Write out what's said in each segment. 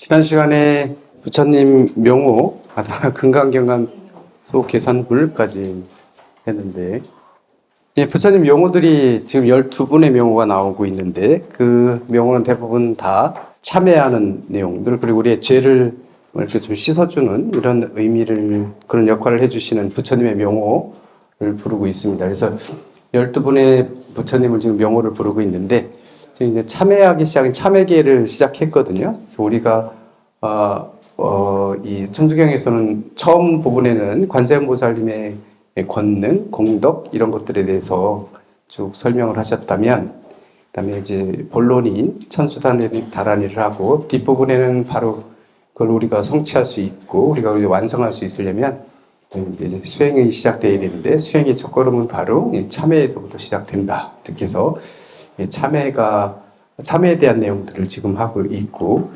지난 시간에 부처님 명호, 금강경감소 계산불까지 했는데, 이제 부처님 명호들이 지금 12분의 명호가 나오고 있는데, 그 명호는 대부분 다 참회하는 내용들, 그리고 우리의 죄를 이렇게 좀 씻어주는 이런 의미를, 그런 역할을 해주시는 부처님의 명호를 부르고 있습니다. 그래서 12분의 부처님을 지금 명호를 부르고 있는데, 지금 이제 참회하기 시작한 참회계를 시작했거든요. 그래서 우리가 이 천주경에서는 처음 부분에는 관세음보살님의 권능, 공덕 이런 것들에 대해서 쭉 설명을 하셨다면, 그다음에 이제 본론인 천수단란이를 하고 뒷부분에는 바로 그걸 우리가 성취할 수 있고 우리가 완성할 수 있으려면 이제 수행이 시작돼야 되는데, 수행의 첫걸음은 바로 참회에서부터 시작된다. 이렇게 해서 참회에 대한 내용들을 지금 하고 있고,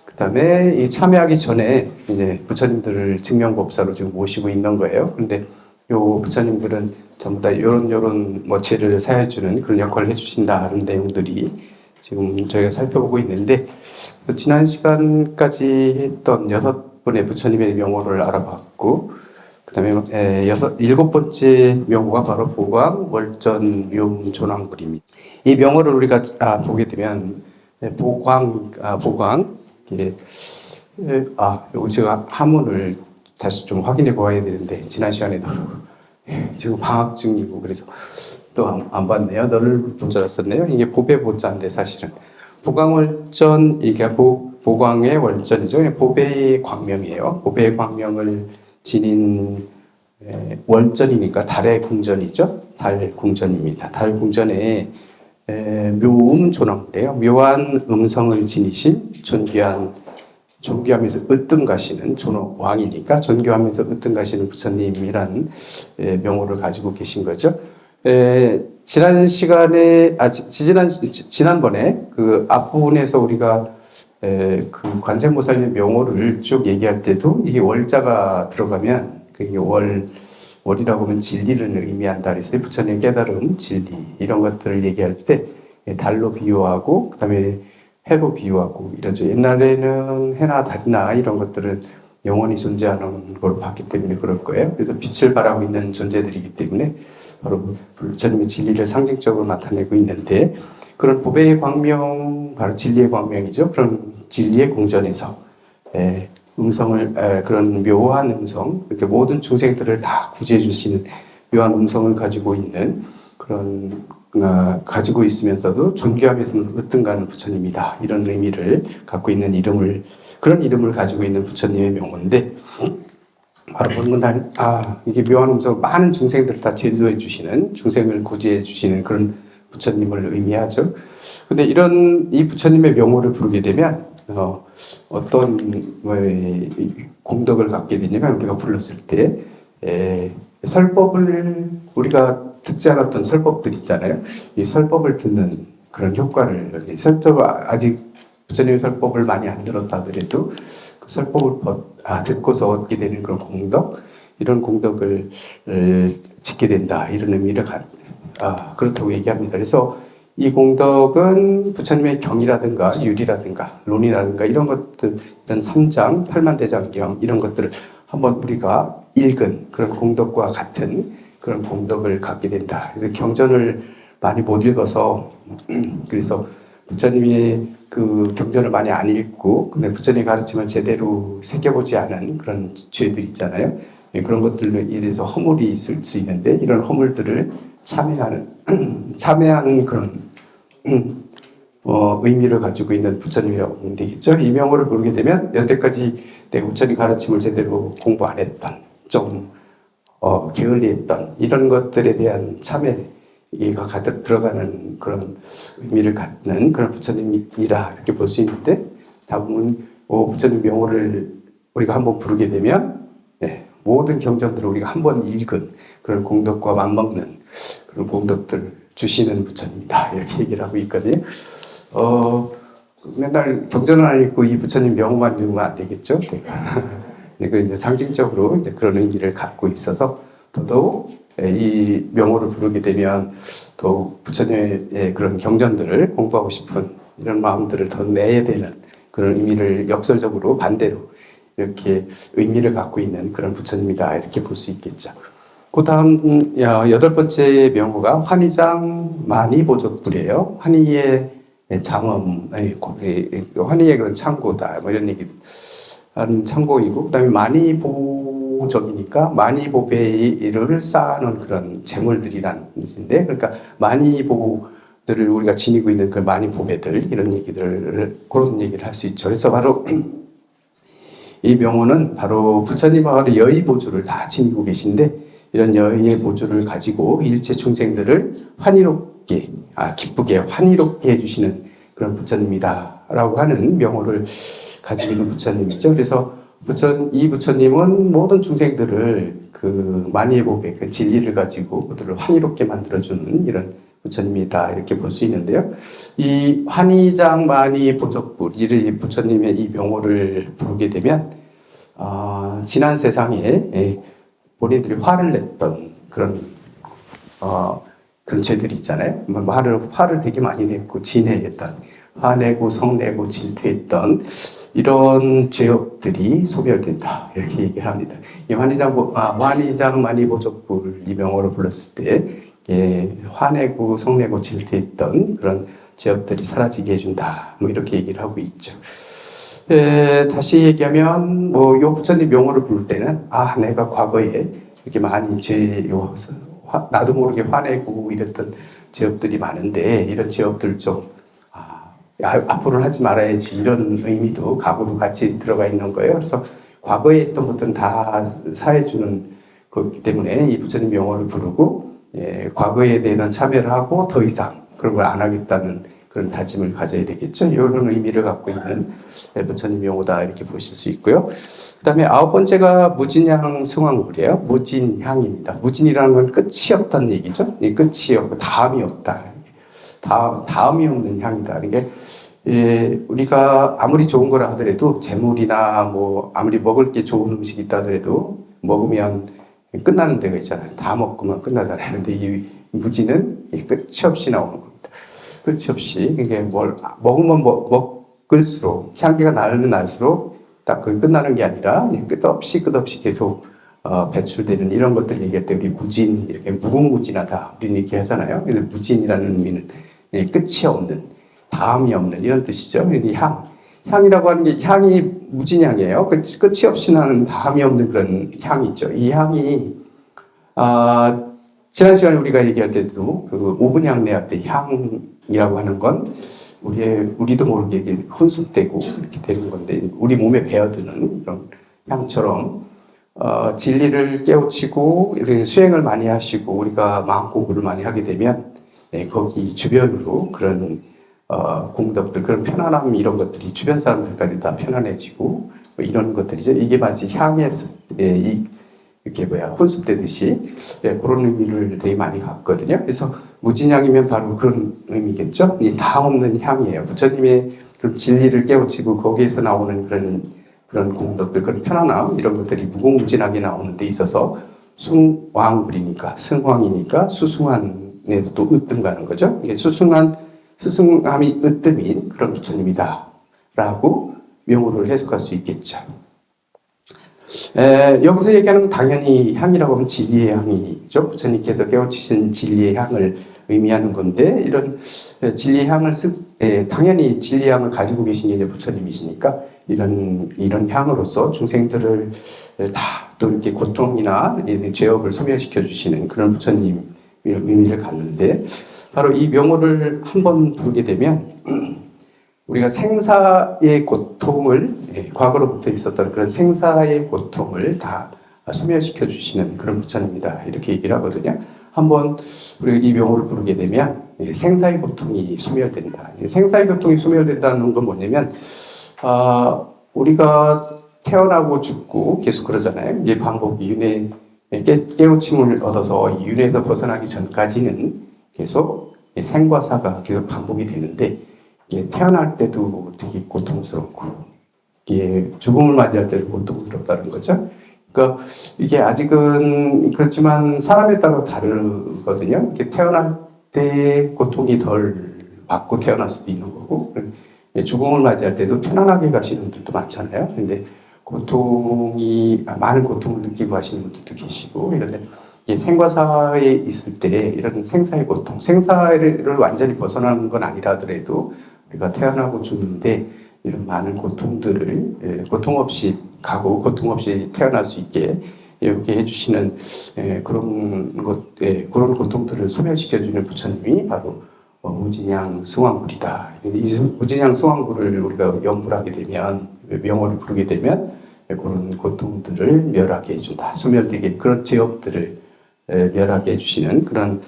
그 다음에 이 참회하기 전에 이제 부처님들을 증명법사로 지금 모시고 있는 거예요. 근데 요 부처님들은 전부 다 요런 뭐 죄를 사해주는 그런 역할을 해주신다는 내용들이 지금 저희가 살펴보고 있는데, 지난 시간까지 했던 6분의 부처님의 명호를 알아봤고, 그 다음에 7번째 명호가 바로 보광, 월전, 묘음, 조남불입니다. 이 명호를 우리가 보게 되면 보광, 요거 제가 한문을 다시 좀 확인해 보아야 되는데, 지난 시간에도 지금 방학 중이고 그래서 또 안 봤네요. 너를 볼 줄 알았었네요. 이게 보배 보자인데 사실은 보광월전, 이게 보광의 월전이죠. 보배의 광명이에요. 보배의 광명을 지닌 월전이니까 달의 궁전이죠. 달 궁전입니다. 달 궁전에 묘음 조남불이에요. 묘한 음성을 지니신 존귀하면서 으뜸가시는 존왕이니까 존귀하면서 으뜸가시는 부처님이란 명호를 가지고 계신 거죠. 지난번에 그 앞부분에서 우리가 그 관세음보살님의 명호를 쭉 얘기할 때도 이게 월자가 들어가면 그게 월이라고 하면 진리를 의미한다. 그래서 부처님의 깨달음, 진리 이런 것들을 얘기할 때 달로 비유하고 그다음에 해로 비유하고 이러죠. 옛날에는 해나 달이나 이런 것들은 영원히 존재하는 걸 봤기 때문에 그럴 거예요. 그래서 빛을 발하고 있는 존재들이기 때문에 바로 부처님의 진리를 상징적으로 나타내고 있는데, 그런 보배의 광명, 바로 진리의 광명이죠. 그런 진리의 궁전에서 그런 묘한 음성, 이렇게 모든 중생들을 다 구제해 주시는 묘한 음성을 가지고 있는 그런 가지고 있으면서도 존귀하면서는 으뜸가는 부처님이다. 이런 의미를 갖고 있는 그런 이름을 가지고 있는 부처님의 명호인데, 바로 보는 건 이게 묘한 음성, 많은 중생들을 다 제도해 주시는, 중생을 구제해 주시는 그런 부처님을 의미하죠. 근데 이 부처님의 명호를 부르게 되면 어떤 공덕을 갖게 되냐면, 우리가 불렀을 때 설법을 우리가 듣지 않았던 설법들 있잖아요. 이 설법을 듣는 그런 효과를, 아직 부처님의 설법을 많이 안 들었다 하더라도 그 설법을 듣고서 얻게 되는 그런 공덕, 이런 공덕을 짓게 된다. 이런 의미를 그렇다고 얘기합니다. 그래서 이 공덕은 부처님의 경이라든가 유리라든가 론이라든가 이런 것들, 이런 3장, 8만대장경 이런 것들을 한번 우리가 읽은 그런 공덕과 같은 그런 공덕을 갖게 된다. 그래서 경전을 많이 못 읽어서 그래서 부처님이 그 경전을 많이 안 읽고 근데 부처님의 가르침을 제대로 새겨보지 않은 그런 죄들 있잖아요. 그런 것들로 인해서 허물이 있을 수 있는데, 이런 허물들을 참회하는 그런 의미를 가지고 있는 부처님이라고 보면 되겠죠. 이 명호를 부르게 되면 여태까지 내 부처님 가르침을 제대로 공부 안 했던, 좀 게을리했던 이런 것들에 대한 참회가 가득 들어가는 그런 의미를 갖는 그런 부처님이라 이렇게 볼 수 있는데, 다음은 부처님 명호를 우리가 한번 부르게 되면 모든 경전들을 우리가 한번 읽은 그런 공덕과 맞먹는 그런 공덕들을 주시는 부처님이다. 이렇게 얘기를 하고 있거든요. 맨날 경전을 안 읽고 이 부처님 명호만 읽으면 안 되겠죠. 그 이제 상징적으로 이제 그런 의미를 갖고 있어서 더더욱 이 명호를 부르게 되면 더욱 부처님의 그런 경전들을 공부하고 싶은 이런 마음들을 더 내야 되는 그런 의미를 역설적으로 반대로 이렇게 의미를 갖고 있는 그런 부처님이다 이렇게 볼 수 있겠죠. 그 다음 여덟 번째 명호가 환희장 만이보적불이에요. 환희의 장엄, 환희의 그런 창고다 뭐 이런 얘기 하는 창고이고, 그다음에 만이보적이니까 만이보배를 쌓아놓은 그런 재물들이라는 뜻인데, 그러니까 만이보들을 우리가 지니고 있는 그 만이보배들 이런 얘기들을 그런 얘기를 할 수 있죠. 그래서 바로 이 명호는 바로 부처님하고 여의보주를 다 지니고 계신데, 이런 여의의 보주를 가지고 일체 충생들을 환희롭게, 기쁘게 환희롭게 해주시는 그런 부처님이다라고 하는 명호를 가지고 있는 부처님이죠. 그래서 이 부처님은 모든 충생들을 그 만이의 보배, 그 진리를 가지고 그들을 환희롭게 만들어주는 이런 부처님이다 이렇게 볼 수 있는데요. 이 환희장 만이 보적불, 이 부처님의 이 명호를 부르게 되면 지난 세상에 본인들이 화를 냈던 그런 죄들이 있잖아요. 화를 되게 많이 냈고 진해했던, 화내고 성내고 질투했던 이런 죄업들이 소멸된다 이렇게 얘기를 합니다. 이 환희장 만이보적불 이 명호로 불렀을 때 화내고 성내고 질투했던 그런 죄업들이 사라지게 해준다 뭐 이렇게 얘기를 하고 있죠. 다시 얘기하면 이 부처님 명호를 부를 때는 내가 과거에 이렇게 많이 나도 모르게 화내고 이랬던 죄업들이 많은데 이런 죄업들 좀 앞으로는 하지 말아야지 이런 의미도 각오도 같이 들어가 있는 거예요. 그래서 과거에 했던 것들은 다 사해주는 거기 때문에 이 부처님 명호를 부르고 과거에 대해서는 참여를 하고 더 이상 그런 걸 안 하겠다는 그런 다짐을 가져야 되겠죠. 이런 의미를 갖고 있는 부처님 명호다 이렇게 보실 수 있고요. 그 다음에 아홉 번째가 무진향 승왕불이에요. 무진향입니다. 무진이라는 건 끝이 없다는 얘기죠. 끝이 없고 다음이 없다. 다음이 없는 향이다. 이게 우리가 아무리 좋은 거라 하더라도 재물이나 뭐 아무리 먹을 게 좋은 음식이 있다 하더라도 먹으면 끝나는 데가 있잖아요. 다 먹으면 끝나잖아요. 근데 이 무진은 끝이 없이 나오는 겁니다. 끝이 없이 이게 뭘 먹으면 먹을수록 향기가 나면 날수록 딱 그 끝나는 게 아니라 끝없이 계속 배출되는 이런 것들 얘기할 때 우리 무진 이렇게 무궁무진하다 우리는 얘기 하잖아요. 그래서 무진이라는 의미는 끝이 없는, 다음이 없는 이런 뜻이죠. 향이라고 하는 게 향이 무진향이에요. 끝이 없이 나는 다음이 없는 그런 향이 있죠. 이 향이 지난 시간에 우리가 얘기할 때도 그 오분향내합 때 향이라고 하는 건 우리도 모르게 이게 혼숙되고 이렇게 되는 건데 우리 몸에 배어드는 이런 향처럼 진리를 깨우치고 이렇게 수행을 많이 하시고 우리가 마음공부를 많이 하게 되면 거기 주변으로 그런 공덕들, 그런 편안함 이런 것들이 주변 사람들까지 다 편안해지고 뭐 이런 것들이죠. 이게 마치 향에서 이렇게 혼숙되듯이 그런 의미를 되게 많이 갖거든요. 그래서 무진향이면 바로 그런 의미겠죠. 이 다음 없는 향이에요. 부처님의 그런 진리를 깨우치고 거기에서 나오는 그런 공덕들, 그런 편안함 이런 것들이 무궁무진하게 나오는 데 있어서 승왕불이니까 승왕이니까 수승한에서도 으뜸 가는 거죠. 이게 스승함이 으뜸인 그런 부처님이다라고 명호를 해석할 수 있겠죠. 여기서 얘기하는 건 당연히 향이라고 하면 진리의 향이죠. 부처님께서 깨우치신 진리의 향을 의미하는 건데 이런 진리의 향을 당연히 진리의 향을 가지고 계신 게 이제 부처님이시니까 이런 향으로서 중생들을 다 또 이렇게 고통이나 죄업을 소멸시켜 주시는 그런 부처님 의미를 갖는데 바로 이 명호를 한번 부르게 되면 우리가 생사의 고통을 과거로부터 있었던 그런 생사의 고통을 다 소멸시켜 주시는 그런 부처님이다 이렇게 얘기를 하거든요. 한번 우리가 이 명호를 부르게 되면 생사의 고통이 소멸된다. 생사의 고통이 소멸된다는 건 뭐냐면 우리가 태어나고 죽고 계속 그러잖아요. 이게 반복이 깨우침을 얻어서 윤회에서 벗어나기 전까지는 계속 생과 사가 계속 반복이 되는데 태어날 때도 되게 고통스럽고 죽음을 맞이할 때도 고통스럽다는 거죠. 그러니까 이게 아직은 그렇지만 사람에 따라 다르거든요. 태어날 때 고통이 덜 받고 태어날 수도 있는 거고 죽음을 맞이할 때도 편안하게 가시는 분들도 많잖아요. 근데 많은 고통을 느끼고 하시는 분들도 계시고, 이런데 생과사에 있을 때 이런 생사의 고통, 생사를 완전히 벗어나는 건 아니라 하더라도 우리가 태어나고 죽는데 이런 많은 고통들을 고통 없이 가고 고통 없이 태어날 수 있게 이렇게 해주시는 그런 고통들을 소멸시켜주는 부처님이 바로 무진양 승왕불이다. 이 무진양 승왕불을 우리가 염불 하게 되면, 명호를 부르게 되면 그런 고통들을 멸하게 해준다. 소멸되게 그런 죄업들을 멸하게 해주시는 그런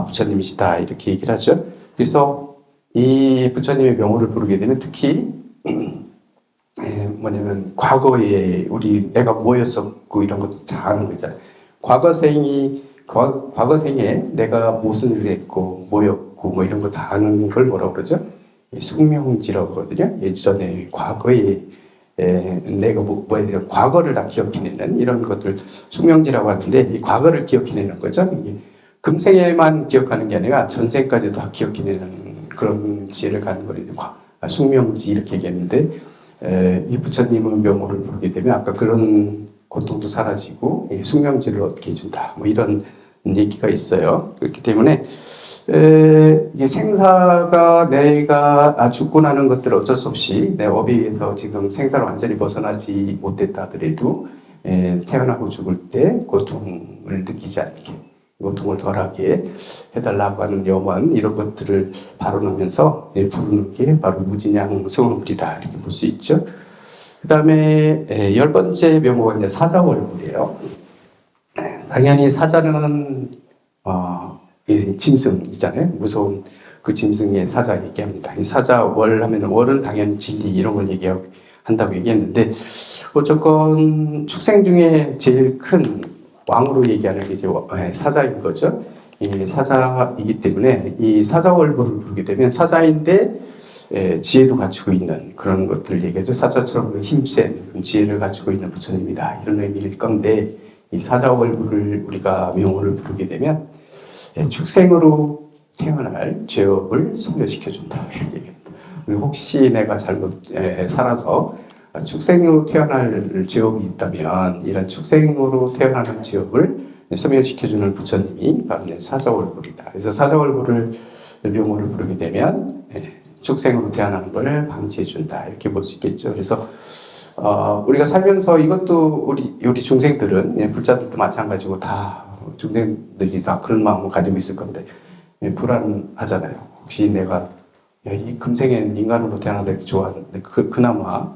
부처님이시다. 이렇게 얘기를 하죠. 그래서 이 부처님의 명호를 부르게 되면 특히 뭐냐면 과거에 내가 뭐였었고 이런 것도 잘 아는 거잖아요. 과거생에 내가 무슨 일을 했고 뭐였고 뭐 이런 거 다 아는 걸 뭐라고 그러죠? 숙명지라고 하거든요. 예전에 과거에 내가 뭐에 과거를 다 기억해내는 이런 것들 숙명지라고 하는데, 이 과거를 기억해내는 거죠. 이게 금생에만 기억하는 게 아니라 전생까지 다 기억해내는 그런 지혜를 갖는 거를 숙명지 이렇게 얘기했는데, 이 부처님은 명호를 부르게 되면 아까 그런 고통도 사라지고 숙명지를 얻게 해준다. 뭐 이런 얘기가 있어요. 그렇기 때문에 이게 생사가 내가 죽고 나는 것들을 어쩔 수 없이 내 업에 의해서 지금 생사를 완전히 벗어나지 못했다 하더라도 태어나고 죽을 때 고통을 느끼지 않게, 고통을 덜하게 해달라고 하는 염원, 이런 것들을 발언하면서 부르는 게 바로 무진양 승왕불이다 이렇게 볼 수 있죠. 그 다음에 10번째 명호가 이제 사자월불이에요. 당연히 사자는 짐승이잖아요. 무서운 그 짐승의 사자 얘기합니다. 이 사자월 하면 월은 당연히 진리 이런 걸 한다고 얘기했는데, 어쨌건 축생 중에 제일 큰 왕으로 얘기하는 게 이제 사자인 거죠. 이 사자이기 때문에 이 사자월부를 부르게 되면 사자인데 지혜도 갖추고 있는 그런 것들을 얘기하죠. 사자처럼 힘센 지혜를 갖추고 있는 부처님이다 이런 의미일 건데, 이 사자월부를 우리가 명호를 부르게 되면 축생으로 태어날 죄업을 소멸시켜준다 이렇게 얘기합니다. 그리고 혹시 내가 잘못 살아서 축생으로 태어날 죄업이 있다면 이런 축생으로 태어나는 죄업을 소멸시켜주는 부처님이 바로 사자월불이다. 그래서 사자월불을 명호를 부르게 되면 축생으로 태어나는 걸 방지해준다 이렇게 볼 수 있겠죠. 그래서 우리가 살면서 이것도 우리 중생들은 불자들도 마찬가지고 다 중생들이 다 그런 마음을 가지고 있을 건데 불안하잖아요. 혹시 내가 이 금생엔 인간으로 태어나서 이렇게 좋아하는데 그나마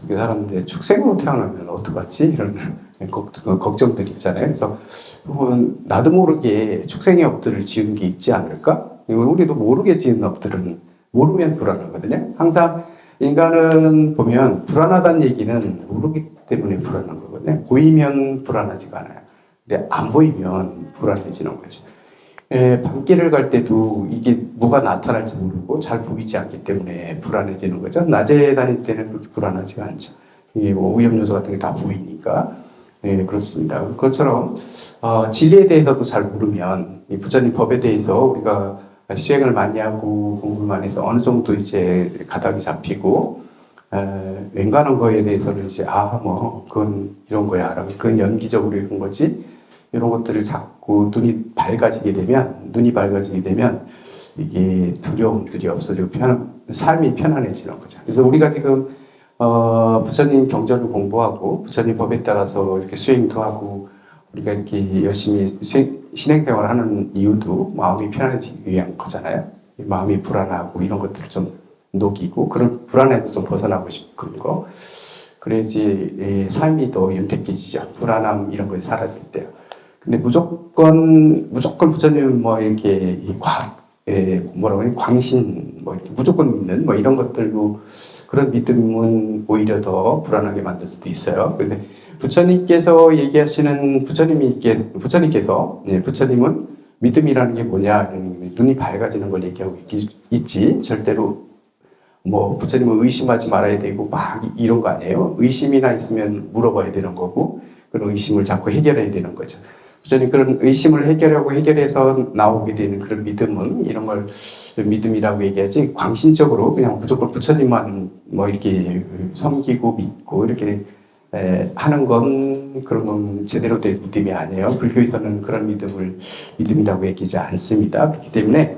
그 사람들이 축생으로 태어나면 어떡하지? 이런 걱정들이 있잖아요. 그래서 나도 모르게 축생의 업들을 지은 게 있지 않을까? 우리도 모르게 지은 업들은 모르면 불안하거든요. 항상 인간은 보면 불안하다는 얘기는 모르기 때문에 불안한 거거든요. 보이면 불안하지가 않아요. 근데 안 보이면 불안해지는 거죠. 밤길을 갈 때도 이게 뭐가 나타날지 모르고 잘 보이지 않기 때문에 불안해지는 거죠. 낮에 다닐 때는 그렇게 불안하지가 않죠. 이게 뭐 위험 요소 같은 게 다 보이니까. 그렇습니다. 그것처럼 진리에 대해서도 잘 모르면 이 부처님 법에 대해서 우리가 수행을 많이 하고 공부를 많이 해서 어느 정도 이제 가닥이 잡히고 웬간한 거에 대해서는 이제 뭐 그건 이런 거야 라고, 그건 연기적으로 이런 거지 이런 것들을 자꾸 눈이 밝아지게 되면 이게 두려움들이 없어지고 삶이 편안해지는 거죠. 그래서 우리가 지금 부처님 경전을 공부하고 부처님 법에 따라서 이렇게 수행도 하고 우리가 이렇게 열심히 신행생활을 하는 이유도 마음이 편안해지기 위한 거잖아요. 마음이 불안하고 이런 것들을 좀 녹이고 그런 불안에서 좀 벗어나고 싶은 거. 그래야지 삶이 더 윤택해지죠. 불안함 이런 것이 사라질 때요. 근데 무조건 부처님 뭐 이렇게 뭐라고 하니 광신 뭐 이렇게 무조건 믿는 뭐 이런 것들도 그런 믿음은 오히려 더 불안하게 만들 수도 있어요. 근데 부처님께서 얘기하시는 부처님은 믿음이라는 게 뭐냐, 눈이 밝아지는 걸 얘기하고 있지, 절대로 뭐 부처님은 의심하지 말아야 되고 막 이런 거 아니에요. 의심이나 있으면 물어봐야 되는 거고 그런 의심을 자꾸 해결해야 되는 거죠. 부처님 그런 의심을 해결해서 나오게 되는 그런 믿음은 이런 걸 믿음이라고 얘기하지, 광신적으로 그냥 무조건 부처님만 뭐 이렇게 섬기고 믿고 이렇게 하는 건, 그런 건 제대로 된 믿음이 아니에요. 불교에서는 그런 믿음을 믿음이라고 얘기하지 않습니다. 그렇기 때문에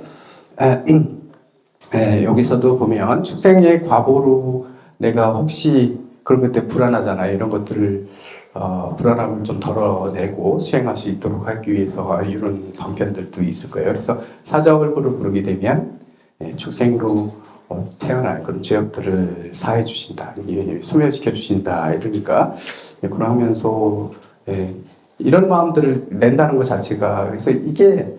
여기서도 보면 축생의 과보로 내가 혹시 그런 것 때문에 불안하잖아요. 이런 것들을 불안함을 좀 덜어내고 수행할 수 있도록 하기 위해서 이런 방편들도 있을 거예요. 그래서 사자월부를 부르게 되면 축생으로 태어날 그런 죄업들을 사해 주신다, 소멸시켜 주신다, 이러니까 그러면서 이런 마음들을 낸다는 것 자체가, 그래서 이게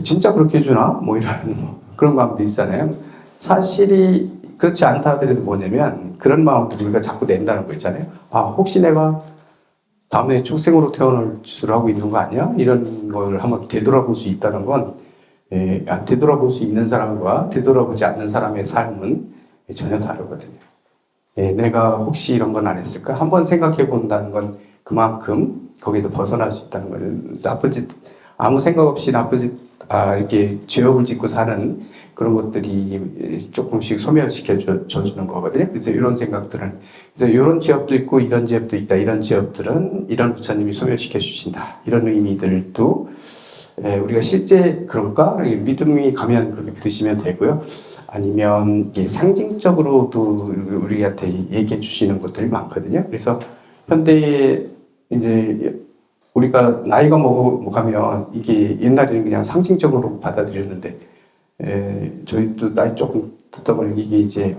진짜 그렇게 해주나? 뭐 이런 그런 마음도 있잖아요. 사실이 그렇지 않다 하더라도 뭐냐면 그런 마음도 우리가 자꾸 낸다는 거 있잖아요. 아, 혹시 내가 다음에 축생으로 태어날 줄 알고 있는 거 아니야? 이런 걸 한번 되돌아볼 수 있다는 건, 되돌아볼 수 있는 사람과 되돌아보지 않는 사람의 삶은 전혀 다르거든요. 내가 혹시 이런 건 안 했을까? 한번 생각해 본다는 건 그만큼 거기서 벗어날 수 있다는 거예요. 나쁜 짓, 아무 생각 없이 나쁜 짓, 이렇게 죄업을 짓고 사는 그런 것들이 조금씩 소멸시켜 줘주는 거거든요. 그래서 이런 생각들은, 그래서 이런 죄업도 있고 이런 죄업도 있다. 이런 죄업들은 이런 부처님이 소멸시켜 주신다. 이런 의미들도 우리가 실제 그럴까? 믿음이 가면 그렇게 믿으시면 되고요. 아니면 상징적으로도 우리한테 얘기해 주시는 것들이 많거든요. 그래서 현대에 이제 우리가 나이가 먹어가면 이게 옛날에는 그냥 상징적으로 받아들였는데, 저희도 나이 조금 듣다 보니 이게 이제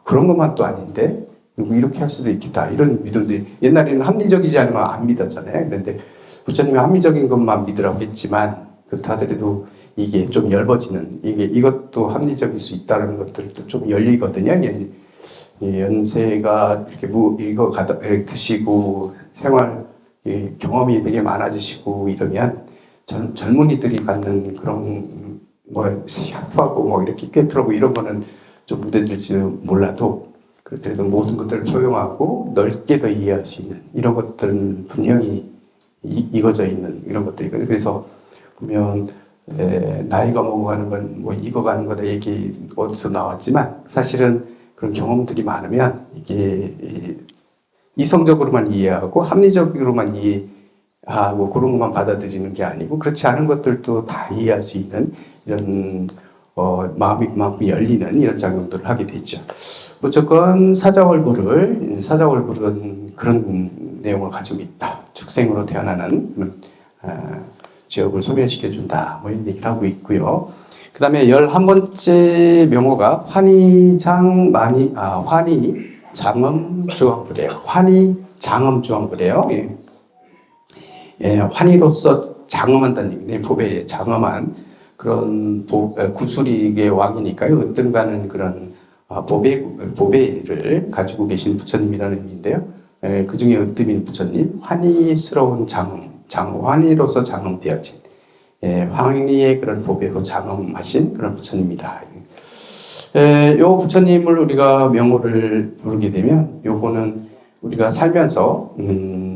그런 것만 또 아닌데 이렇게 할 수도 있겠다, 이런 믿음들이, 옛날에는 합리적이지 않으면 안 믿었잖아요. 그런데 부처님이 합리적인 것만 믿으라고 했지만 그렇다 하더라도 이게 좀 얇아지는, 이것도 합리적일 수 있다는 것들도 좀 열리거든요. 연세가 이렇게 이거 이렇게 드시고 생활 경험이 되게 많아지시고 이러면 젊은이들이 갖는 그런 샤프하고 뭐 이렇게 꿰뚫고 이런 거는 좀 묻어질지 몰라도, 그렇더라도 모든 것들을 소용하고 넓게 더 이해할 수 있는 이런 것들은 분명히 익어져 있는 이런 것들이거든요. 그래서 보면 나이가 먹어가는 건 뭐 익어가는 거다 얘기 어디서 나왔지만, 사실은 그런 경험들이 많으면 이게 이성적으로만 이해하고 합리적으로만 이해하고 그런 것만 받아들이는 게 아니고, 그렇지 않은 것들도 다 이해할 수 있는 이런 마음이 그만큼 열리는 이런 작용들을 하게 되죠. 어쨌건 사자월불은 그런 내용을 가지고 있다. 축생으로 태어나는 그런 지역을 소멸시켜준다, 뭐 이런 얘기를 하고 있고요. 그 다음에 11번째 명호가 환희장엄주왕불이에요. 환희장엄주왕불이에요. 환희로서 장엄한다는 얘기인데, 보배에 장엄한 그런 구술이의 왕이니까요. 어떤가는 그런 보배를 가지고 계신 부처님이라는 의미인데요. 그 중에 으뜸인 부처님, 환희스러운 환희로서 장엄되어진, 황리의 그런 보배로 장엄하신 그런 부처님이다. 요 부처님을 우리가 명호를 부르게 되면, 요거는 우리가 살면서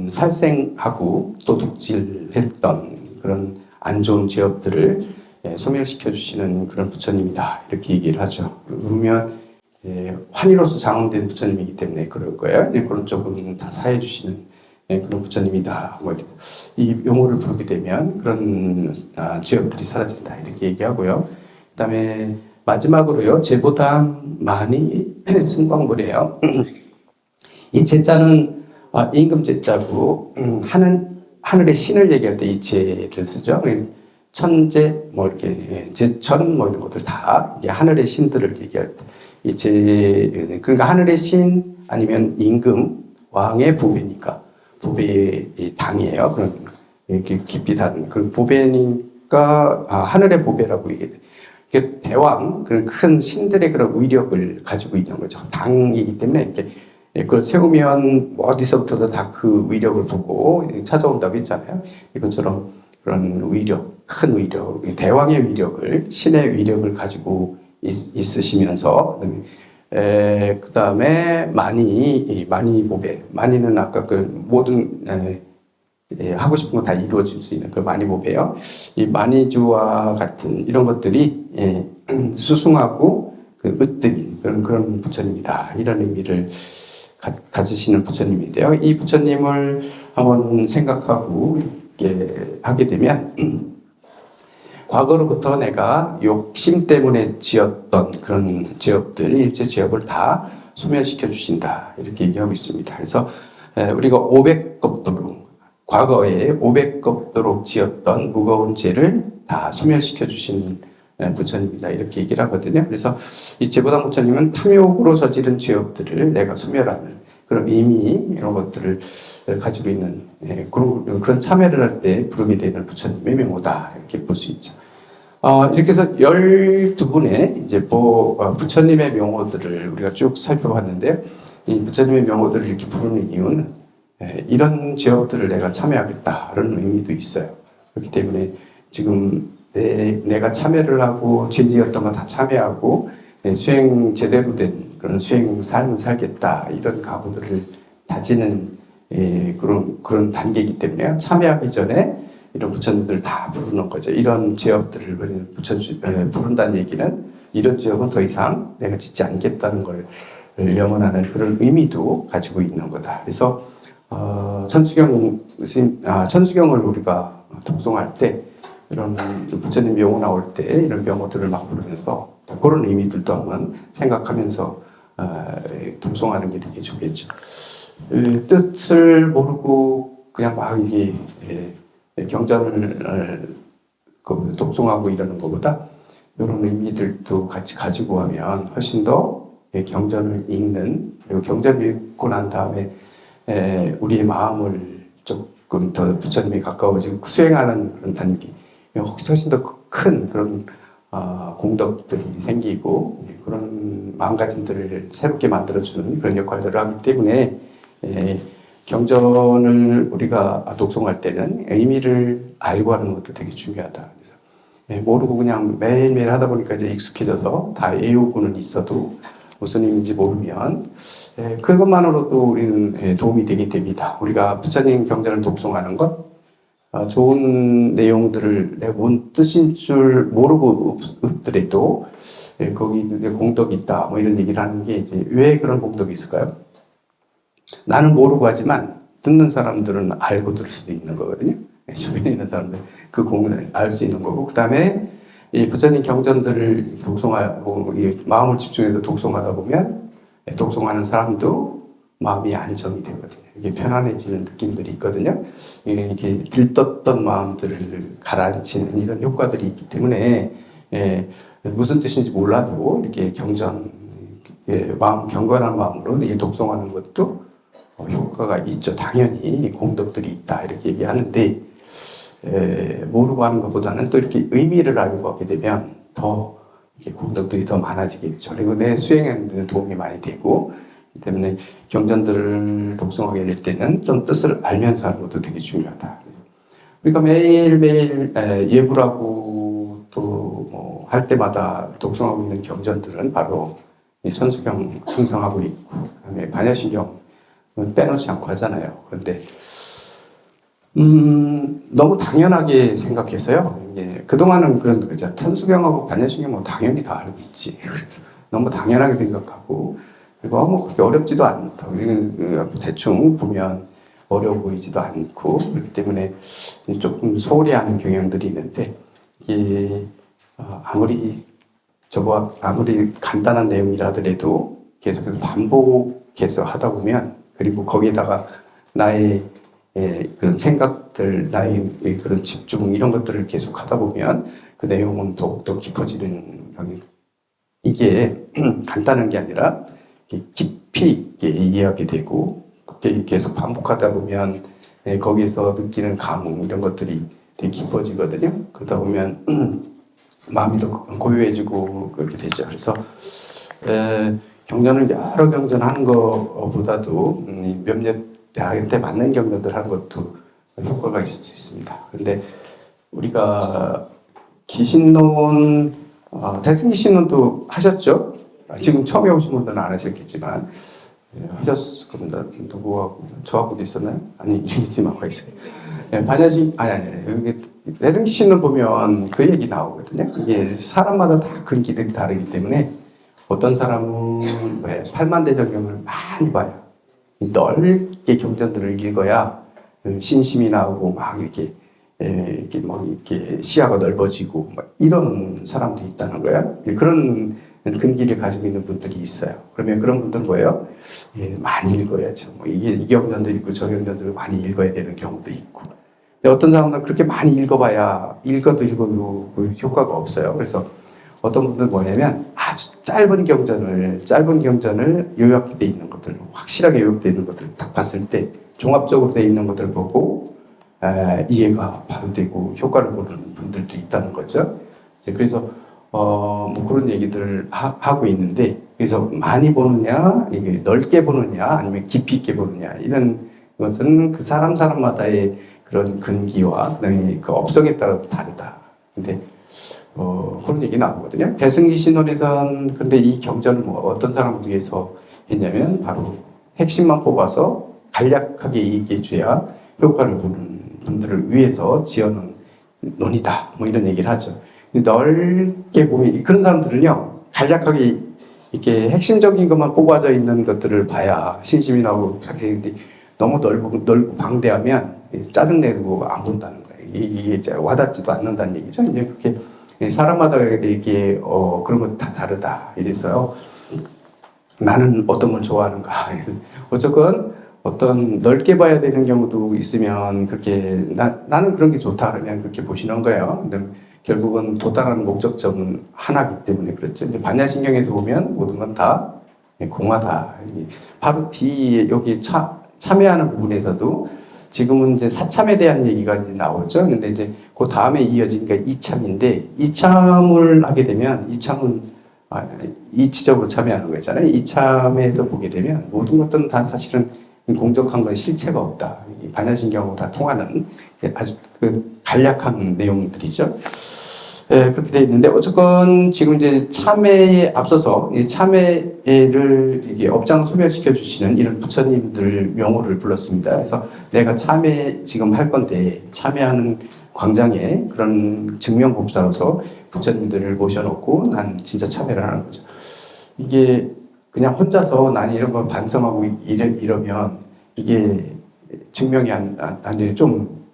살생하고 도둑질했던 그런 안 좋은 죄업들을 소멸시켜 주시는 그런 부처님이다, 이렇게 얘기를 하죠. 그러면 환희로서 장엄된 부처님이기 때문에 그럴 거예요. 그런 쪽은 다 사해 주시는 그런 부처님이다. 이 용어를 부르게 되면 그런 죄업들이 사라진다, 이렇게 얘기하고요. 그 다음에 마지막으로요, 제보단 많이 승광불이에요. 이 제자는 임금 제자고, 하늘의 신을 얘기할 때 이 제를 쓰죠. 천재, 뭐 이렇게 제천, 뭐 이런 것들 다 이게 하늘의 신들을 얘기할 때 이 제, 그러니까 하늘의 신 아니면 임금, 왕의 보배니까 보배의 당이에요. 그런 이렇게 깊이 다른 그런 보배니까 하늘의 보배라고 얘기해요. 이게 대왕, 그런 큰 신들의 그런 위력을 가지고 있는 거죠. 당이기 때문에 이렇게 그걸 세우면 어디서부터도 다 그 위력을 보고 찾아온다고 했잖아요. 이것처럼 그런 위력, 큰 위력, 대왕의 위력을, 신의 위력을 가지고 있으시면서, 그 다음에 많이 보배. 많이는 아까 그 모든 하고 싶은 거 다 이루어질 수 있는 그 만이보배요. 이 만이주와 같은 이런 것들이 수승하고 그 으뜸인 그런 부처님이다. 이런 의미를 가지시는 부처님인데요. 이 부처님을 한번 생각하고 하게 되면 과거로부터 내가 욕심 때문에 지었던 그런 죄업들, 일체 죄업을 다 소멸시켜 주신다. 이렇게 얘기하고 있습니다. 그래서 우리가 500겁도로 과거에 500겁도로 지었던 무거운 죄를 다 소멸시켜 주시는 부처님이다. 이렇게 얘기를 하거든요. 그래서 이 제보당 부처님은 탐욕으로 저지른 죄업들을 내가 소멸하는 그런 의미, 이런 것들을 가지고 있는 그런 참여를 할 때 부르게 되는 부처님의 명호다. 이렇게 볼 수 있죠. 이렇게 해서 12분의 이제 부처님의 명호들을 우리가 쭉 살펴봤는데요. 이 부처님의 명호들을 이렇게 부르는 이유는 이런 죄업들을 내가 참여하겠다라는 의미도 있어요. 그렇기 때문에 지금 내가 참여를 하고 죄지었던 거 다 참여하고 수행 제대로 된 그런 수행 삶을 살겠다 이런 각오들을 다지는 그런 단계이기 때문에 참여하기 전에 이런 부처님들 다 부르는 거죠. 이런 죄업들을 부른다는 얘기는 이런 죄업은 더 이상 내가 짓지 않겠다는 걸 염원하는 그런 의미도 가지고 있는 거다. 그래서 천수경을 우리가 독송할 때 이런 부처님 명호 나올 때 이런 명호들을 막 부르면서 그런 의미들도 한번 생각하면서 독송하는 게 되게 좋겠죠. 뜻을 모르고 그냥 막 이게 경전을 독송하고 이러는 것보다 이런 의미들도 같이 가지고 하면 훨씬 더 경전을 읽는, 그리고 경전을 읽고 난 다음에 우리의 마음을 조금 더 부처님에 가까워지고 수행하는 그런 단계, 훨씬 더 큰 그런 공덕들이 생기고 그런 마음가짐들을 새롭게 만들어주는 그런 역할들을 하기 때문에 경전을 우리가 독송할 때는 의미를 알고 하는 것도 되게 중요하다. 그래서 모르고 그냥 매일매일 하다 보니까 이제 익숙해져서 다 외우고는 있어도 무슨 의미인지 모르면 그것만으로도 우리는 도움이 되게 됩니다. 우리가 부처님 경전을 독송하는 것 좋은 내용들을 내가 뭔 뜻인 줄 모르고 읊더라도 거기 공덕이 있다 뭐 이런 얘기를 하는 게 이제 왜 그런 공덕이 있을까요? 나는 모르고 하지만 듣는 사람들은 알고 들을 수도 있는 거거든요. 주변에 있는 사람들 그 공을 알 수 있는 거고, 그 다음에 이 부처님 경전들을 독송하고 마음을 집중해서 독송하다 보면 독송하는 사람도 마음이 안정이 되거든요. 이게 편안해지는 느낌들이 있거든요. 이렇게 들떴던 마음들을 가라앉히는 이런 효과들이 있기 때문에 무슨 뜻인지 몰라도 이렇게 마음 경건한 마음으로 이렇게 독송하는 것도 효과가 있죠. 당연히 공덕들이 있다 이렇게 얘기하는데 모르고 하는 것보다는 또 이렇게 의미를 알고 하게 되면 더 이렇게 공덕들이 더 많아지겠죠. 그리고 내 수행하는 데 도움이 많이 되고, 때문에 경전들을 독송하게 될 때는 좀 뜻을 알면서 하는 것도 되게 중요하다. 우리가 매일매일 예불하고 또 뭐 할 때마다 독송하고 있는 경전들은 바로 천수경 충성하고 있고, 그다음에 반야신경 빼놓지 않고 하잖아요. 그런데 너무 당연하게 생각해서요. 그동안은 그런 거죠. 천수경하고 반야신경 뭐 당연히 다 알고 있지. 그래서 너무 당연하게 생각하고, 그리고 뭐 그렇게 어렵지도 않다. 대충 보면 어려워 보이지도 않고, 그렇기 때문에 조금 소홀히 하는 경향들이 있는데, 이게 아무리 간단한 내용이라 하더라도 계속해서 반복해서 하다 보면, 그리고 거기에다가 나의 그런 생각들, 나의 그런 집중 이런 것들을 계속 하다 보면 그 내용은 더욱더 깊어지는 경향이, 이게 간단한 게 아니라 깊이 이해하게 되고, 계속 반복하다 보면 거기서 느끼는 감흥 이런 것들이 되게 깊어지거든요. 그러다 보면 마음이 더 고요해지고 그렇게 되죠. 그래서 경전을 여러 경전하는 것보다도 몇몇 나한테 맞는 경전들 하는 것도 효과가 있을 수 있습니다. 그런데 우리가 기신론, 대승기신론도 하셨죠? 지금 처음에 오신 분들은 안 하셨겠지만 하셨을 겁니다. 누구하고 저하고도 있었나요? 아니 이승만과 있어요. 여기 대승신을 보면 그 얘기 나오거든요. 이게 사람마다 다 근기들이 다르기 때문에 어떤 사람은 8만대장경을 많이 봐요. 넓게 경전들을 읽어야 신심이 나오고 막 이렇게 시야가 넓어지고 이런 사람도 있다는 거예요. 그런 근기를 가지고 있는 분들이 있어요. 그러면 그런 분들은 뭐예요? 많이 읽어야죠. 이 경전도 있고 저 경전도 많이 읽어야 되는 경우도 있고. 근데 어떤 사람들은 그렇게 많이 읽어봐야 읽어도 그 효과가 없어요. 그래서 어떤 분들은 뭐냐면 아주 짧은 경전을 요약되어 있는 것들, 확실하게 요약되어 있는 것들을 딱 봤을 때 종합적으로 되어 있는 것들을 보고 이해가 바로 되고 효과를 보는 분들도 있다는 거죠. 그래서 그런 얘기들을 하고 있는데, 그래서 많이 보느냐, 이게 넓게 보느냐, 아니면 깊이 있게 보느냐, 이런 것은 그 사람마다의 그런 근기와 그다음에 그 업성에 따라서 다르다. 근데 그런 얘기 나오거든요. 대승기 신론에선 근데 이 경전을 어떤 사람을 위해서 했냐면 바로 핵심만 뽑아서 간략하게 얘기해 줘야 효과를 보는 분들을 위해서 지어놓은 논이다. 이런 얘기를 하죠. 넓게 보면 그런 사람들은요, 간략하게 이렇게 핵심적인 것만 뽑아져 있는 것들을 봐야 신심이 나오고 하는데 너무 넓고 방대하면 짜증내고 안 본다는 거예요. 이게 와닿지도 않는다는 얘기죠. 이제 그렇게 사람마다 이게 그런 건 다 다르다. 이래서요. 나는 어떤 걸 좋아하는가. 그래서 어쨌건 어떤 넓게 봐야 되는 경우도 있으면 그렇게 나는 그런 게 좋다 그러면 그렇게 보시는 거예요. 근데 결국은 도달하는 목적점은 하나이기 때문에 그렇죠. 이제 반야신경에서 보면 모든 건 다 공화다. 바로 뒤에 여기 참여하는 부분에서도 지금은 이제 사참에 대한 얘기가 이제 나오죠. 근데 이제 그 다음에 이어지니까 이참인데, 이참을 하게 되면 이참은 이치적으로 참여하는 거잖아요. 이참에서 보게 되면 모든 것들은 다 사실은 공적한 건 실체가 없다. 반야신경하고 다 통하는 아주 간략한 내용들이죠. 그렇게 되어 있는데, 어쨌건 지금 이제 참회에 앞서서 이 참회를 이게 업장 소멸시켜 주시는 이런 부처님들 명호를 불렀습니다. 그래서 내가 참회 지금 할 건데, 참회하는 광장에 그런 증명법사로서 부처님들을 모셔놓고 난 진짜 참회를 하는 거죠. 이게 그냥 혼자서 난 이런 거 반성하고 이러면 이게 증명이 안 되면 좀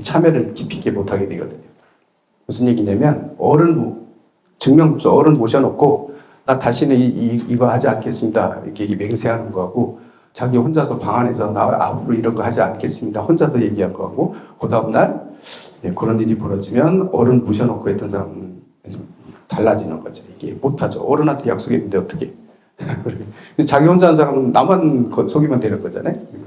참회를 깊이 있게 못하게 되거든요. 무슨 얘기냐면 증명법사 어른 모셔놓고 나 다시는 이거 하지 않겠습니다. 이렇게 맹세하는 거하고 자기 혼자서 방 안에서 나 앞으로 이런 거 하지 않겠습니다. 혼자서 얘기한 거하고 그 다음날 그런 일이 벌어지면 어른 모셔놓고 했던 사람은 달라지는 거죠. 이게 못하죠. 어른한테 약속했는데 어떻게. 자기 혼자 한 사람은 나만 속이면 되는 거잖아요. 그래서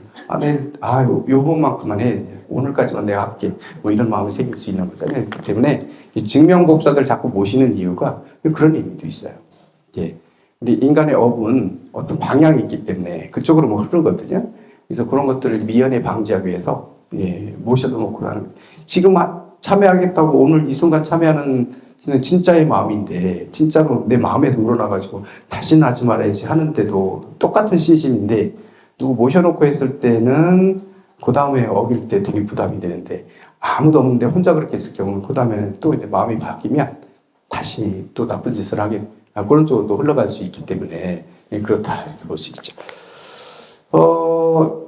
요번만큼만 해. 오늘까지만 내가 할게. 이런 마음이 생길 수 있는 거잖아요. 그렇기 때문에 증명법사들 자꾸 모시는 이유가 그런 의미도 있어요. 예. 우리 인간의 업은 어떤 방향이 있기 때문에 그쪽으로 흐르거든요. 그래서 그런 것들을 미연에 방지하기 위해서 모셔도 놓고 하는 거예요. 지금 참여하겠다고 오늘 이 순간 참여하는 진짜의 마음인데 진짜로 내 마음에서 우러나가지고 다시는 하지 말아야지 하는데도 똑같은 신심인데 누구 모셔놓고 했을 때는 그 다음에 어길 때 되게 부담이 되는데 아무도 없는데 혼자 그렇게 했을 경우는 그 다음에 또 이제 마음이 바뀌면 다시 또 나쁜 짓을 하게 그런 쪽으로 흘러갈 수 있기 때문에 그렇다 이렇게 볼 수 있죠.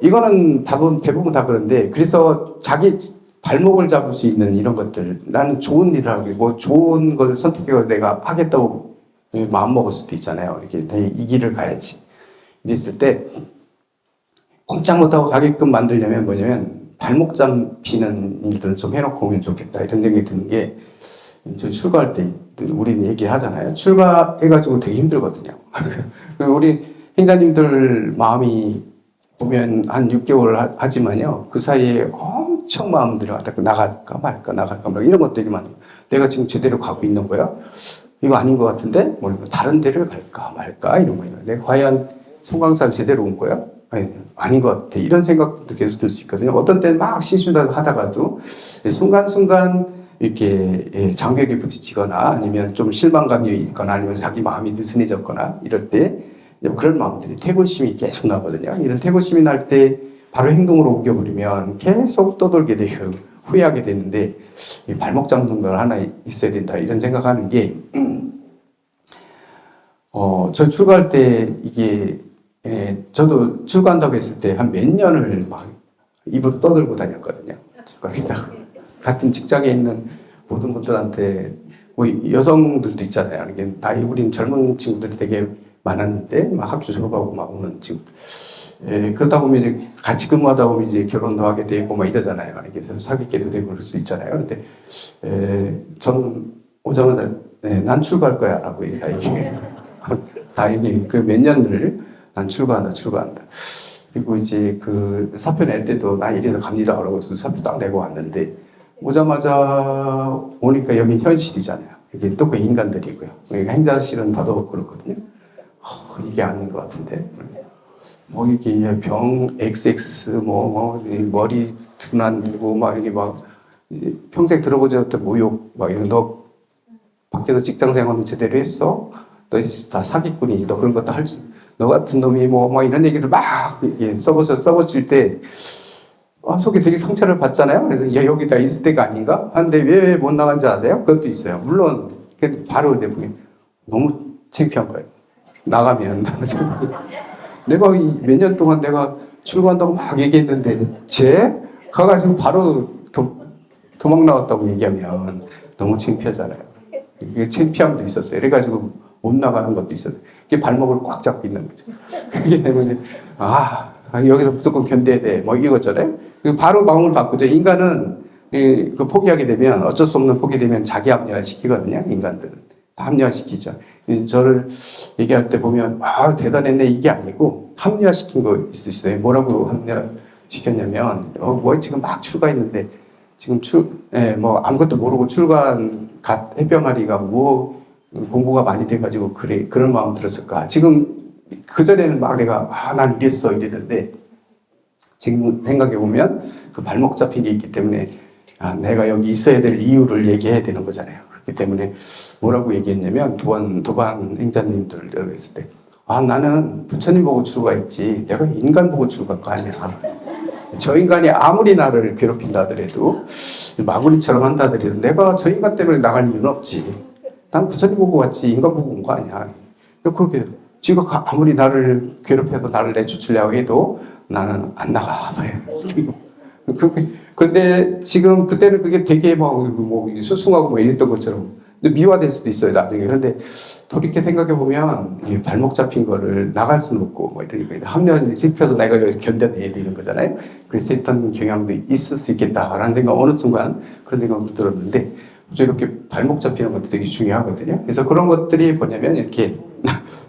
이거는 대부분 다 그런데 그래서 자기 발목을 잡을 수 있는 이런 것들 나는 좋은 일을 하기 좋은 걸 선택해서 내가 하겠다고 마음 먹을 수도 있잖아요. 이렇게 이 길을 가야지 이랬을 때 꼼짝 못하고 가게끔 만들려면 뭐냐면 발목 잡히는 일들을 좀 해놓고 오면 좋겠다 이런 생각이 드는 게 저희 출가할 때 우리는 얘기하잖아요. 출가해가지고 되게 힘들거든요. 우리 행자님들 마음이 보면 한 6개월 하지만요. 그 사이에 엄청 마음 들어갔다. 나갈까 말까 이런 것들이 많아요. 내가 지금 제대로 가고 있는 거야? 이거 아닌 것 같은데? 다른 데를 갈까 말까? 이런 거예요. 내가 과연 송강사를 제대로 온 거야? 아닌 것 같아. 이런 생각도 계속 들 수 있거든요. 어떤 때는 막 신심하다 하다가도 순간순간 이렇게 장벽에 부딪히거나 아니면 좀 실망감이 있거나 아니면 자기 마음이 느슨해졌거나 이럴 때 그런 마음들이 태고심이 계속 나거든요. 이런 태고심이 날 때 바로 행동으로 옮겨버리면 계속 떠돌게 되고 후회하게 되는데 이 발목 잡는 걸 하나 있어야 된다 이런 생각하는 게 저 출가할 때 이게 저도 출가한다고 했을 때 한 몇 년을 막 입으로 떠들고 다녔거든요. 출가하겠다고. 같은 직장에 있는 모든 분들한테 뭐 여성들도 있잖아요. 이게 나이 우린 젊은 친구들이 되게 많았는데 막 학교 졸업하고 막 오는 친구들. 그러다 보면 이제 같이 근무하다 보면 이제 결혼도 하게 되고 막 이러잖아요. 그래서 사귀게 되고 그럴 수 있잖아요. 근데 저는 오자마자 난 출가할 거야라고 다 얘기 그 몇 년을 난 출가한다. 그리고 이제 그 사표 낼 때도 나 이래서 갑니다. 라고 해서 사표 딱 내고 왔는데 오자마자 오니까 여긴 현실이잖아요. 이게 또 그 인간들이고요. 그러니까 행자실은 더더욱 그렇거든요. 이게 아닌 것 같은데. 뭐 이게 병 XX 머리 둔한이고 막 이게 막 평생 들어보지 못한 모욕 막 이런 너 밖에서 직장 생활은 제대로 했어? 너 다 사기꾼이지. 너 그런 것도 할 수. 너 같은 놈이 뭐 이런 얘기를 막 이렇게 써붙일 때 속에 되게 상처를 받잖아요. 그래서 야 여기 다 있을 때가 아닌가? 하는데 왜 못 나간지 아세요? 그것도 있어요. 물론 바로 너무 창피한 거예요. 나가면 내가 몇 년 동안 내가 출근한다고 막 얘기했는데 가가지고 바로 도망 나왔다고 얘기하면 너무 창피하잖아요. 이게 창피함도 있었어요. 그래가지고 못 나가는 것도 있었어요. 이게 발목을 꽉 잡고 있는 거죠. 그게 때문에 여기서 무조건 견뎌야 돼. 뭐 이거잖아요. 바로 마음을 바꾸죠. 인간은 그 포기하게 되면 어쩔 수 없는 포기되면 자기 합리화 시키거든요. 인간들은 다 합리화시키죠. 저를 얘기할 때 보면 대단했네 이게 아니고 합리화시킨 거 있어요. 뭐라고 합리화시켰냐면 뭐 지금 막 출가했는데 지금 뭐 아무것도 모르고 출가한 갓 해병아리가 뭐 공부가 많이 돼가지고 그런 마음 들었을까. 지금 그전에는 막 내가 난 이랬어 이랬는데 지금 생각해보면 그 발목 잡힌 게 있기 때문에 내가 여기 있어야 될 이유를 얘기해야 되는 거잖아요. 그렇기 때문에 뭐라고 얘기했냐면 도반 행자님들 했을 때 나는 부처님 보고 출가했지 내가 인간 보고 출가한 거 아니야. 저 인간이 아무리 나를 괴롭힌다 하더라도 마구니처럼 한다 하더라도 내가 저 인간 때문에 나갈 이유는 없지. 난 부처님 보고 왔지 인간 보고 온 거 아니야. 그렇게 지가 아무리 나를 괴롭혀서 나를 내쫓으려고 해도 나는 안 나가. 그런데 지금 그때는 그게 되게 수승하고 뭐 이랬던 것처럼 미화될 수도 있어요 나중에. 그런데 돌이켜 생각해 보면 발목 잡힌 거를 나갈 수는 없고 뭐 이러니까 합리화를 시켜서 내가 견뎌내야 되는 거잖아요. 그래서 했던 경향도 있을 수 있겠다라는 생각 어느 순간 그런 생각도 들었는데 이렇게 발목 잡히는 것도 되게 중요하거든요. 그래서 그런 것들이 뭐냐면 이렇게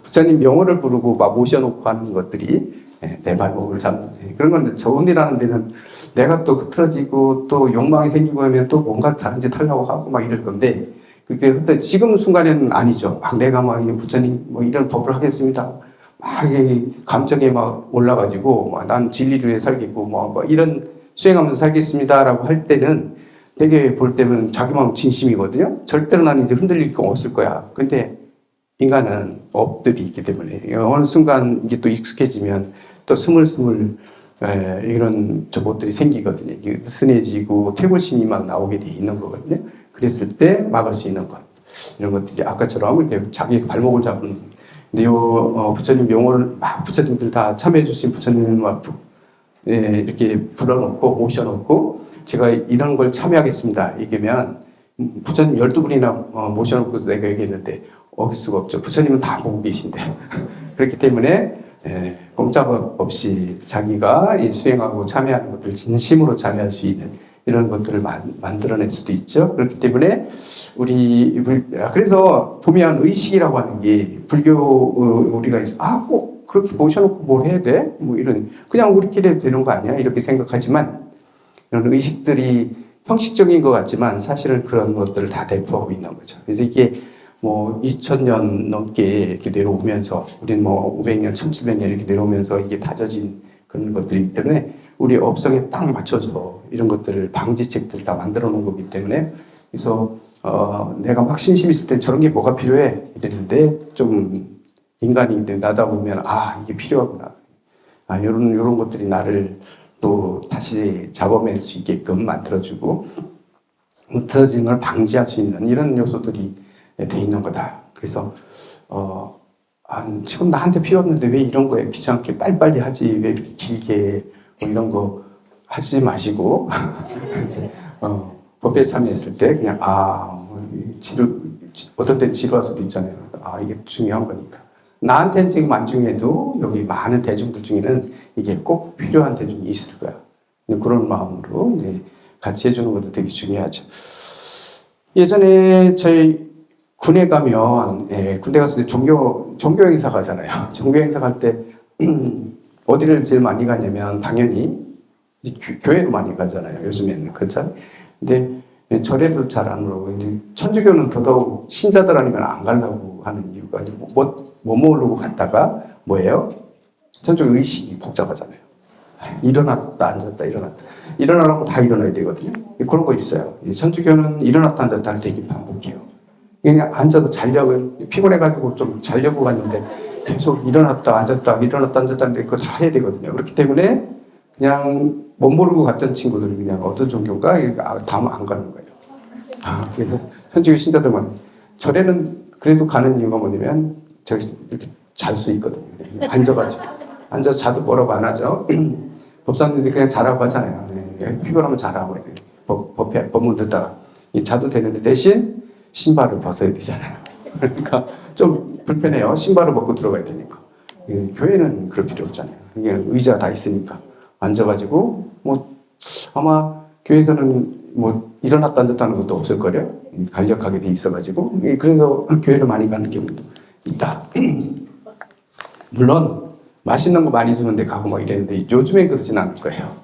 부처님 명호를 부르고 막 모셔놓고 하는 것들이 내 발목을 잡는 그런 건 좋은 일 하는 데는 내가 또 흐트러지고 또 욕망이 생기고 하면 또 뭔가 다른 짓 하려고 하고 막 이럴 건데 그때 지금 순간에는 아니죠. 내가 부처님 이런 법을 하겠습니다. 감정에 올라가지고 난 진리를 위해 살겠고 이런 수행하면서 살겠습니다라고 할 때는 되게 볼 때는 자기 마음 진심이거든요. 절대로 나는 이제 흔들릴 거 없을 거야. 근데 인간은 업들이 있기 때문에 어느 순간 이게 또 익숙해지면 또 스물스물 이런 것들이 생기거든요. 느슨해지고 퇴골심이 막 나오게 돼 있는 거거든요. 그랬을 때 막을 수 있는 것 이런 것들이 아까처럼 이렇게 자기 발목을 잡는. 근데 부처님 명호를 부처님들 다 참여해 주신 부처님을 이렇게 불러놓고 모셔놓고 제가 이런 걸 참여하겠습니다. 얘기하면 부처님 12분이나 모셔놓고서 내가 얘기했는데 어길 수가 없죠. 부처님은 다 보고 계신데 그렇기 때문에 꼼짝없이 자기가 수행하고 참여하는 것들을 진심으로 참여할 수 있는 이런 것들을 만들어낼 수도 있죠. 그렇기 때문에 그래서 보면 의식이라고 하는 게 불교 우리가 꼭 그렇게 모셔놓고 뭘 해야 돼? 이런 그냥 우리끼리 해도 되는 거 아니야? 이렇게 생각하지만 이런 의식들이 형식적인 것 같지만 사실은 그런 것들을 다 내포하고 있는 거죠. 그래서 이게 2000년 넘게 이렇게 내려오면서 우리는 500년, 1700년 이렇게 내려오면서 이게 다져진 그런 것들이기 때문에 우리 업성에 딱 맞춰서 이런 것들을 방지책들을 다 만들어 놓은 거기 때문에 그래서 내가 막 심심히 있을 때 저런 게 뭐가 필요해 이랬는데 좀 인간이기 때문에 나다 보면 이게 필요하구나. 요런 것들이 나를 또 다시 잡아낼 수 있게끔 만들어주고 흐트러지는 걸 방지할 수 있는 이런 요소들이 돼 있는 거다. 그래서 지금 나한테 필요 없는데 왜 이런 거에 귀찮게 빨리빨리 하지, 왜 이렇게 길게 뭐 이런 거 하지 마시고 법회에 참여했을 때 그냥 어떤 때 지루할 수도 있잖아요. 이게 중요한 거니까. 나한테는 지금 안 중요해도 여기 많은 대중들 중에는 이게 꼭 필요한 대중이 있을 거야. 그런 마음으로 같이 해주는 것도 되게 중요하죠. 예전에 저희 군에 가면 군대 갔을 때 종교 행사 가잖아요. 종교 행사 갈 때 어디를 제일 많이 가냐면 당연히 교회로 많이 가잖아요. 요즘에는 그렇잖아요. 근데 절에도 잘 안 오고 천주교는 더더욱 신자들 아니면 안 가려고 하는 이유가 뭐 모르고 갔다가 뭐예요? 천주교 의식이 복잡하잖아요. 일어났다 앉았다 일어나라고 다 일어나야 되거든요. 그런 거 있어요. 천주교는 일어났다 앉았다를 되게 반복해요. 그냥 앉아도 자려고 피곤해가지고 좀 자려고 갔는데 계속 일어났다 앉았다 하는데 그거 다 해야 되거든요. 그렇기 때문에 그냥 못 모르고 갔던 친구들은 그냥 어떤 종교인가 다음 안 가는 거예요. 그래서 천주교 신자들만 절에는 그래도 가는 이유가 뭐냐면 저기 이렇게 잘 수 있거든요. 앉아서 자도 뭐라고 안 하죠. 법사님들이 그냥 자라고 하잖아요. 피곤하면 자라고 해요. 법문 듣다가 자도 되는데 대신 신발을 벗어야 되잖아요. 그러니까 좀 불편해요. 신발을 벗고 들어가야 되니까. 교회는 그럴 필요 없잖아요. 그냥 의자 다 있으니까 앉아가지고 아마 교회에서는 일어났다 앉았다 하는 것도 없을 거래요. 간략하게 돼 있어가지고 그래서 교회를 많이 가는 경우도 있다. 물론 맛있는 거 많이 주는 데 가고 이랬는데 요즘엔 그러진 않을 거예요.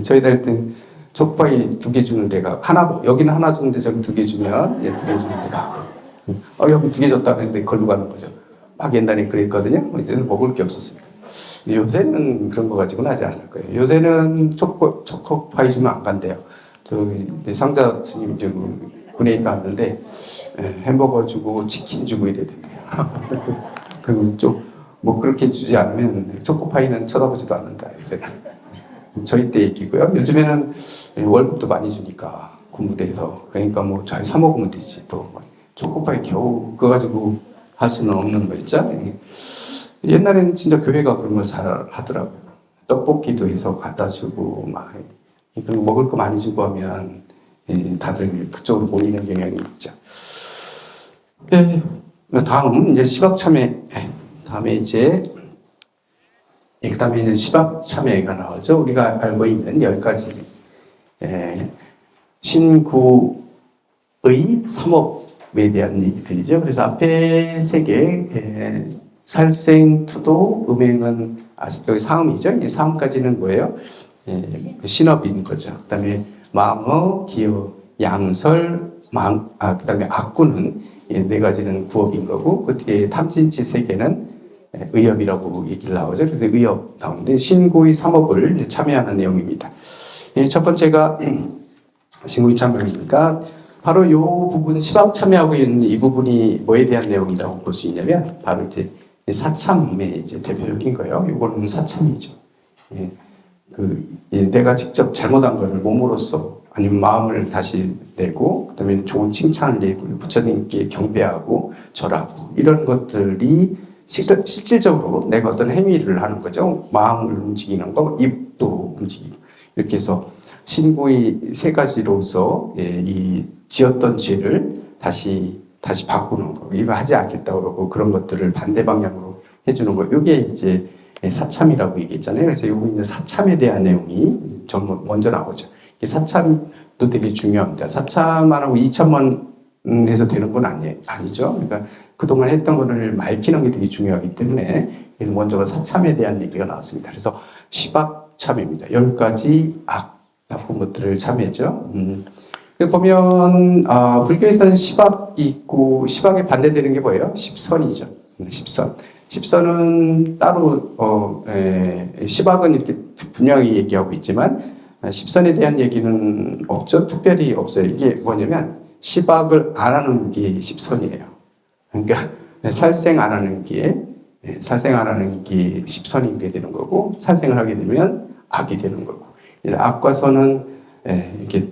저희 다닐 땐 족발이 2개 주는 데가 여기는 하나 주는데 저기 2개 주면 2개 주는 데 가고 여기 2개 줬다 했는데 걸고 가는 거죠. 막 옛날에 그랬거든요. 이제는 먹을 게 없었으니까. 근데 요새는 그런 거 가지고는 하지 않을 거예요. 요새는 초코파이 주면 안 간대요. 저기 상자 스님 군에 있다 왔는데 햄버거 주고 치킨 주고 이래야 된대요. 그리고 좀 그렇게 주지 않으면 초코파이는 쳐다보지도 않는다. 요새는. 저희 때 얘기고요. 요즘에는 월급도 많이 주니까 군부대에서 그러니까 잘 사 먹으면 되지 또 초코파이 겨우 그거 가지고 할 수는 없는 거 있죠. 옛날에는 진짜 교회가 그런 걸 잘 하더라고요. 떡볶이도 해서 갖다 주고 그리고 먹을 거 많이 주고 하면 다들 그쪽으로 몰리는 경향이 있죠. 다음 이제 시박참회. 다음에 이제 그다음에 이제 시박참회가 나오죠. 우리가 알고 있는 10가지 신구의 삼업에 대한 얘기들이죠. 그래서 앞에 3개 살생, 투도, 음행은 여기 사음이죠. 이 사음까지는 뭐예요? 신업인 거죠. 그다음에 망어, 기어, 양설, 그다음에 악구는 4가지는 구업인 거고 그 뒤에 탐진치 3개는 의업이라고 얘기를 나오죠. 그래서 의업 나오는데 신구의 삼업을 참여하는 내용입니다. 첫 번째가 신구의 참여니까 바로 이 부분 시방 참여하고 있는 이 부분이 뭐에 대한 내용이라고 볼 수 있냐면 바로 이제 사참의 이제 대표적인 거예요. 이거는 사참이죠. 내가 직접 잘못한 것을 몸으로써 아니면 마음을 다시 내고 그다음에 좋은 칭찬을 내고 부처님께 경배하고 절하고 이런 것들이 실질적으로 내가 어떤 행위를 하는 거죠. 마음을 움직이는 거, 입도 움직이고 이렇게 해서 신구의 3가지로서 이 지었던 죄를 다시 바꾸는 거. 이거 하지 않겠다고 그러고 그런 것들을 반대 방향으로 해주는 거. 이게 이제 사참이라고 얘기했잖아요. 그래서 요거 이제 사참에 대한 내용이 먼저 나오죠. 이 사참도 되게 중요합니다. 사참만 하고 2참만 해서 되는 건 아니죠. 그러니까 그동안 했던 거를 맑히는 게 되게 중요하기 때문에 먼저가 사참에 대한 얘기가 나왔습니다. 그래서 시박참입니다. 10가지 나쁜 것들을 참회죠. 보면 불교에서는 시박이 있고 시박에 반대되는 게 뭐예요? 십선이죠. 십선은 따로 시박은 이렇게 분명히 얘기하고 있지만 십선에 대한 얘기는 없죠. 특별히 없어요. 이게 뭐냐면 시박을 안 하는 게 십선이에요. 그러니까 살생 안 하는 게 십선인 게 되는 거고 살생을 하게 되면 악이 되는 거고 악과 선은 이렇게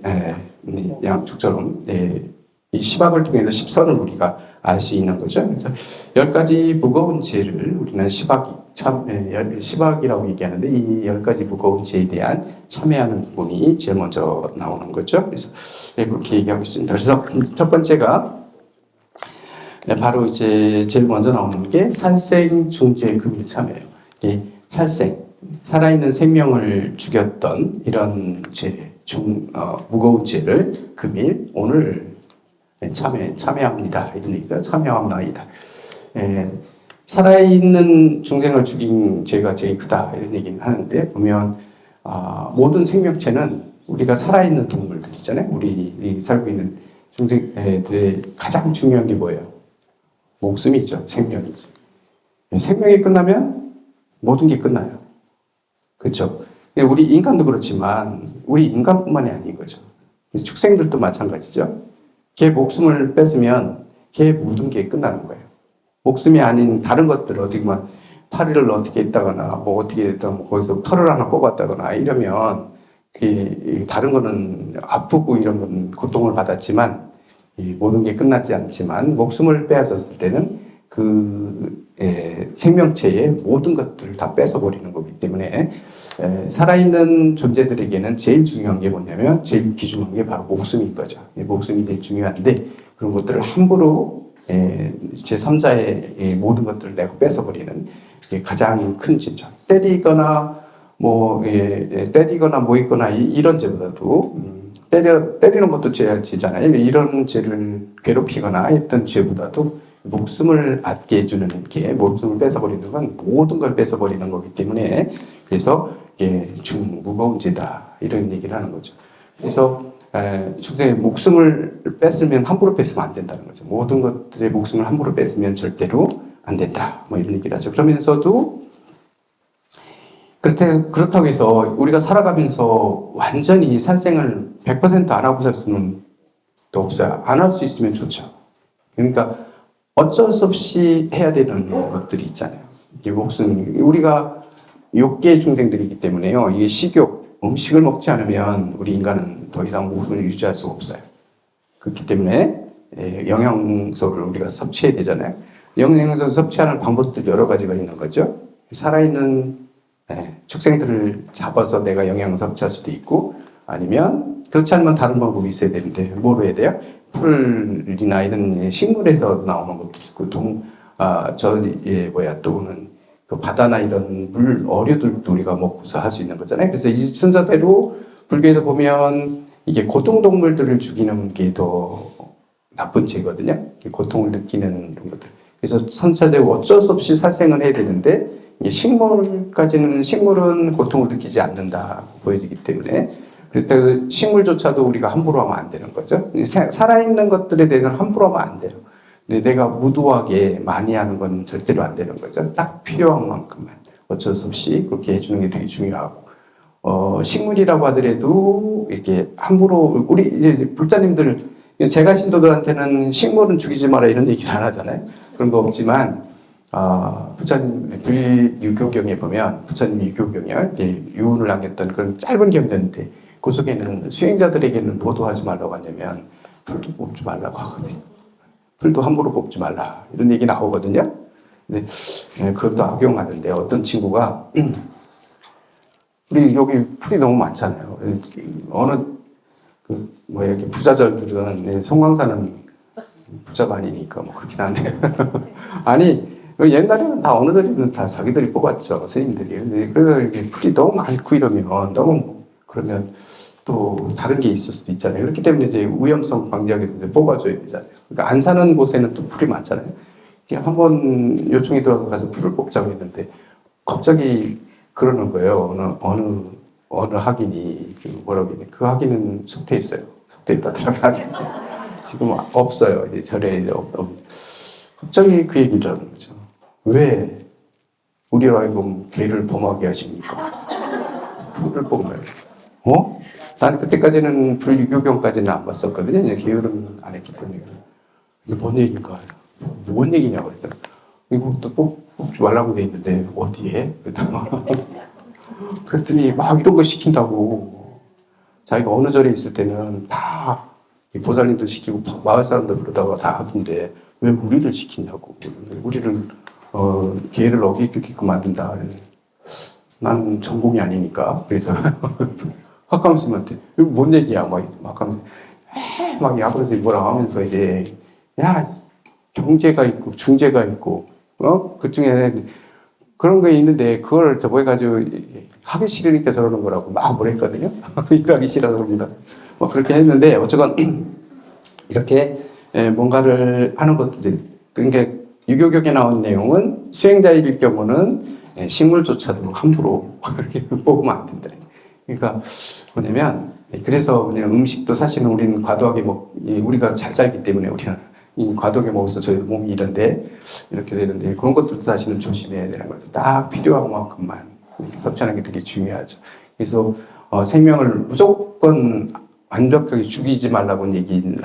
양쪽처럼 이 시박을 통해서 십선을 우리가 알 수 있는 거죠. 그래서 10가지 무거운 죄를 우리는 시박이라고 얘기하는데 이 10가지 무거운 죄에 대한 참회하는 부분이 제일 먼저 나오는 거죠. 그래서 그렇게 얘기하고 있습니다. 그래서 첫 번째가 바로 이제 제일 먼저 나오는 게 살생 중죄 금일 참회예요. 살아있는 생명을 죽였던 이런 무거운 죄를 금일 오늘 참회합니다. 이런 얘기가 참회합나이다. 살아있는 중생을 죽인 죄가 제일 크다 이런 얘기는 하는데 보면 모든 생명체는 우리가 살아있는 동물들이잖아요. 우리 살고 있는 중생들의 가장 중요한 게 뭐예요? 목숨이죠. 생명이죠. 생명이 끝나면 모든 게 끝나요. 그렇죠? 우리 인간도 그렇지만 우리 인간뿐만이 아닌 거죠. 축생들도 마찬가지죠. 걔 목숨을 뺏으면 걔 모든 게 끝나는 거예요. 목숨이 아닌 다른 것들 어디 막 파리를 어떻게 했다거나 뭐 어떻게 했다거나 뭐 거기서 털을 하나 뽑았다거나 이러면 그 다른 거는 아프고 이런 건 고통을 받았지만 이 모든 게 끝나지 않지만 목숨을 빼앗았을 때는 그 생명체의 모든 것들을 다 뺏어버리는 거기 때문에 살아있는 존재들에게는 제일 중요한 게 뭐냐면 제일 귀중한 게 바로 목숨인 거죠. 목숨이 제일 중요한데 그런 것들을 함부로 제3자의 모든 것들을 내가 뺏어버리는 게 가장 큰 죄죠. 때리거나 뭐 있거나 이런 죄보다도 때리는 것도 죄잖아요. 이런 죄를 괴롭히거나 했던 죄보다도 목숨을 얻게 해주는 게 목숨을 뺏어버리는 건 모든 걸 뺏어버리는 거기 때문에 그래서 이게 무거운 죄다 이런 얘기를 하는 거죠. 그래서 중생의 목숨을 뺏으면 함부로 뺏으면 안 된다는 거죠. 모든 것들의 목숨을 함부로 뺏으면 절대로 안 된다. 뭐 이런 얘기를 하죠. 그러면서도 그렇다고 해서 우리가 살아가면서 완전히 살생을 100% 안 하고 살 수는 또 없어요. 안 할 수 있으면 좋죠. 그러니까 어쩔 수 없이 해야 되는 것들이 있잖아요. 이게 우리가 욕계 중생들이기 때문에요. 이게 식욕, 음식을 먹지 않으면 우리 인간은 더 이상 목숨을 유지할 수가 없어요. 그렇기 때문에 영양소를 우리가 섭취해야 되잖아요. 영양소 섭취하는 방법들 여러 가지가 있는 거죠. 살아있는 축생들을 잡아서 내가 영양을 섭취할 수도 있고 아니면 그렇지 않으면 다른 방법이 있어야 되는데 뭐로 해야 돼요? 풀이나 이런 식물에서 나오는 것도 있고 또는 그 바다나 이런 물 어류들도 우리가 먹고서 할 수 있는 거잖아요. 그래서 이 순서대로 불교에서 보면 이게 고통동물들을 죽이는 게 더 나쁜 죄거든요. 고통을 느끼는 이런 것들. 그래서 선차대로 어쩔 수 없이 살생을 해야 되는데 식물은 고통을 느끼지 않는다 보여지기 때문에 그때 식물조차도 우리가 함부로 하면 안 되는 거죠. 살아있는 것들에 대해서는 함부로 하면 안 돼요. 근데 내가 무도하게 많이 하는 건 절대로 안 되는 거죠. 딱 필요한 만큼만 어쩔 수 없이 그렇게 해주는 게 되게 중요하고 식물이라고 하더라도 이렇게 함부로 우리 이제 불자님들 제가 신도들한테는 식물은 죽이지 마라 이런 얘기를 안 하잖아요. 그런 거 없지만 부처님 불유교경에 보면 부처님 유교경에 유언을 남겼던 그런 짧은 경전인데 그 속에는 수행자들에게는 뭐도 하지 말라고 하냐면 풀도 뽑지 말라고 하거든요. 풀도 함부로 뽑지 말라 이런 얘기 나오거든요. 근데 그것도 악용하던데 어떤 친구가 우리 여기 풀이 너무 많잖아요. 어느 이렇게 부자절들은 송광사는 부자가 아니니까 뭐 그렇긴 한데 아니 옛날에는 다 어느 절이든 다 자기들이 뽑았죠 스님들이. 근데 그래서 이렇게 풀이 너무 많고 이러면 그러면 또 다른 게 있을 수도 있잖아요. 그렇기 때문에 이제 위험성 방지하기 위해서 뽑아줘야 되잖아요. 그러니까 안 사는 곳에는 또 풀이 많잖아요. 한번 요청이 들어서 가서 풀을 뽑자고 했는데 갑자기 그러는 거예요. 어느 학인이 그 학인은 속돼 있어요. 속돼 있다더라고요. 지금 없어요. 이제 절에 갑자기 그 얘기를 하는 거죠. 왜 우리로 하여금 죄를 범하게 하십니까? 풀을 뽑나요? 난 그때까지는 불유교경까지는 안 봤었거든요. 계율은 안 했기 때문에. 이게 뭔 얘기인가? 뭔 얘기냐고 그랬더니 이것도 뽑지 말라고 돼 있는데 어디에? 그랬더니 막 이런 거 시킨다고 자기가 어느 절에 있을 때는 다 보살님도 시키고 마을 사람들 부르다가 다 하던데 왜 우리를 시키냐고. 우리를 계를 어기게끔 만든다. 난 전공이 아니니까. 그래서 학감 스님한테 이거 뭔 얘기야 막 하면서 막 야부러서 뭐라 하면서 이제 야 경제가 있고 중재가 있고 그 중에 그런 게 있는데 그걸 저거 해가지고 하기 싫으니까 저러는 거라고 막 뭐랬거든요. 일하기 싫어서 그런다. 뭐 그렇게 했는데 어쨌건 이렇게 뭔가를 하는 것들이 그러니까 유교격에 나온 내용은 수행자일 경우는 식물조차도 함부로 그렇게 먹으면 안 된다. 그러니까 뭐냐면 그래서 그냥 음식도 사실은 우리는 과도하게 우리가 잘 살기 때문에 우리는 과도하게 먹어서 저희 몸이 이런데 이렇게 되는데 그런 것들도 사실은 조심해야 되는 거죠. 딱 필요한 만큼만 이렇게 섭취하는 게 되게 중요하죠. 그래서 생명을 무조건 완벽하게 죽이지 말라고 얘기는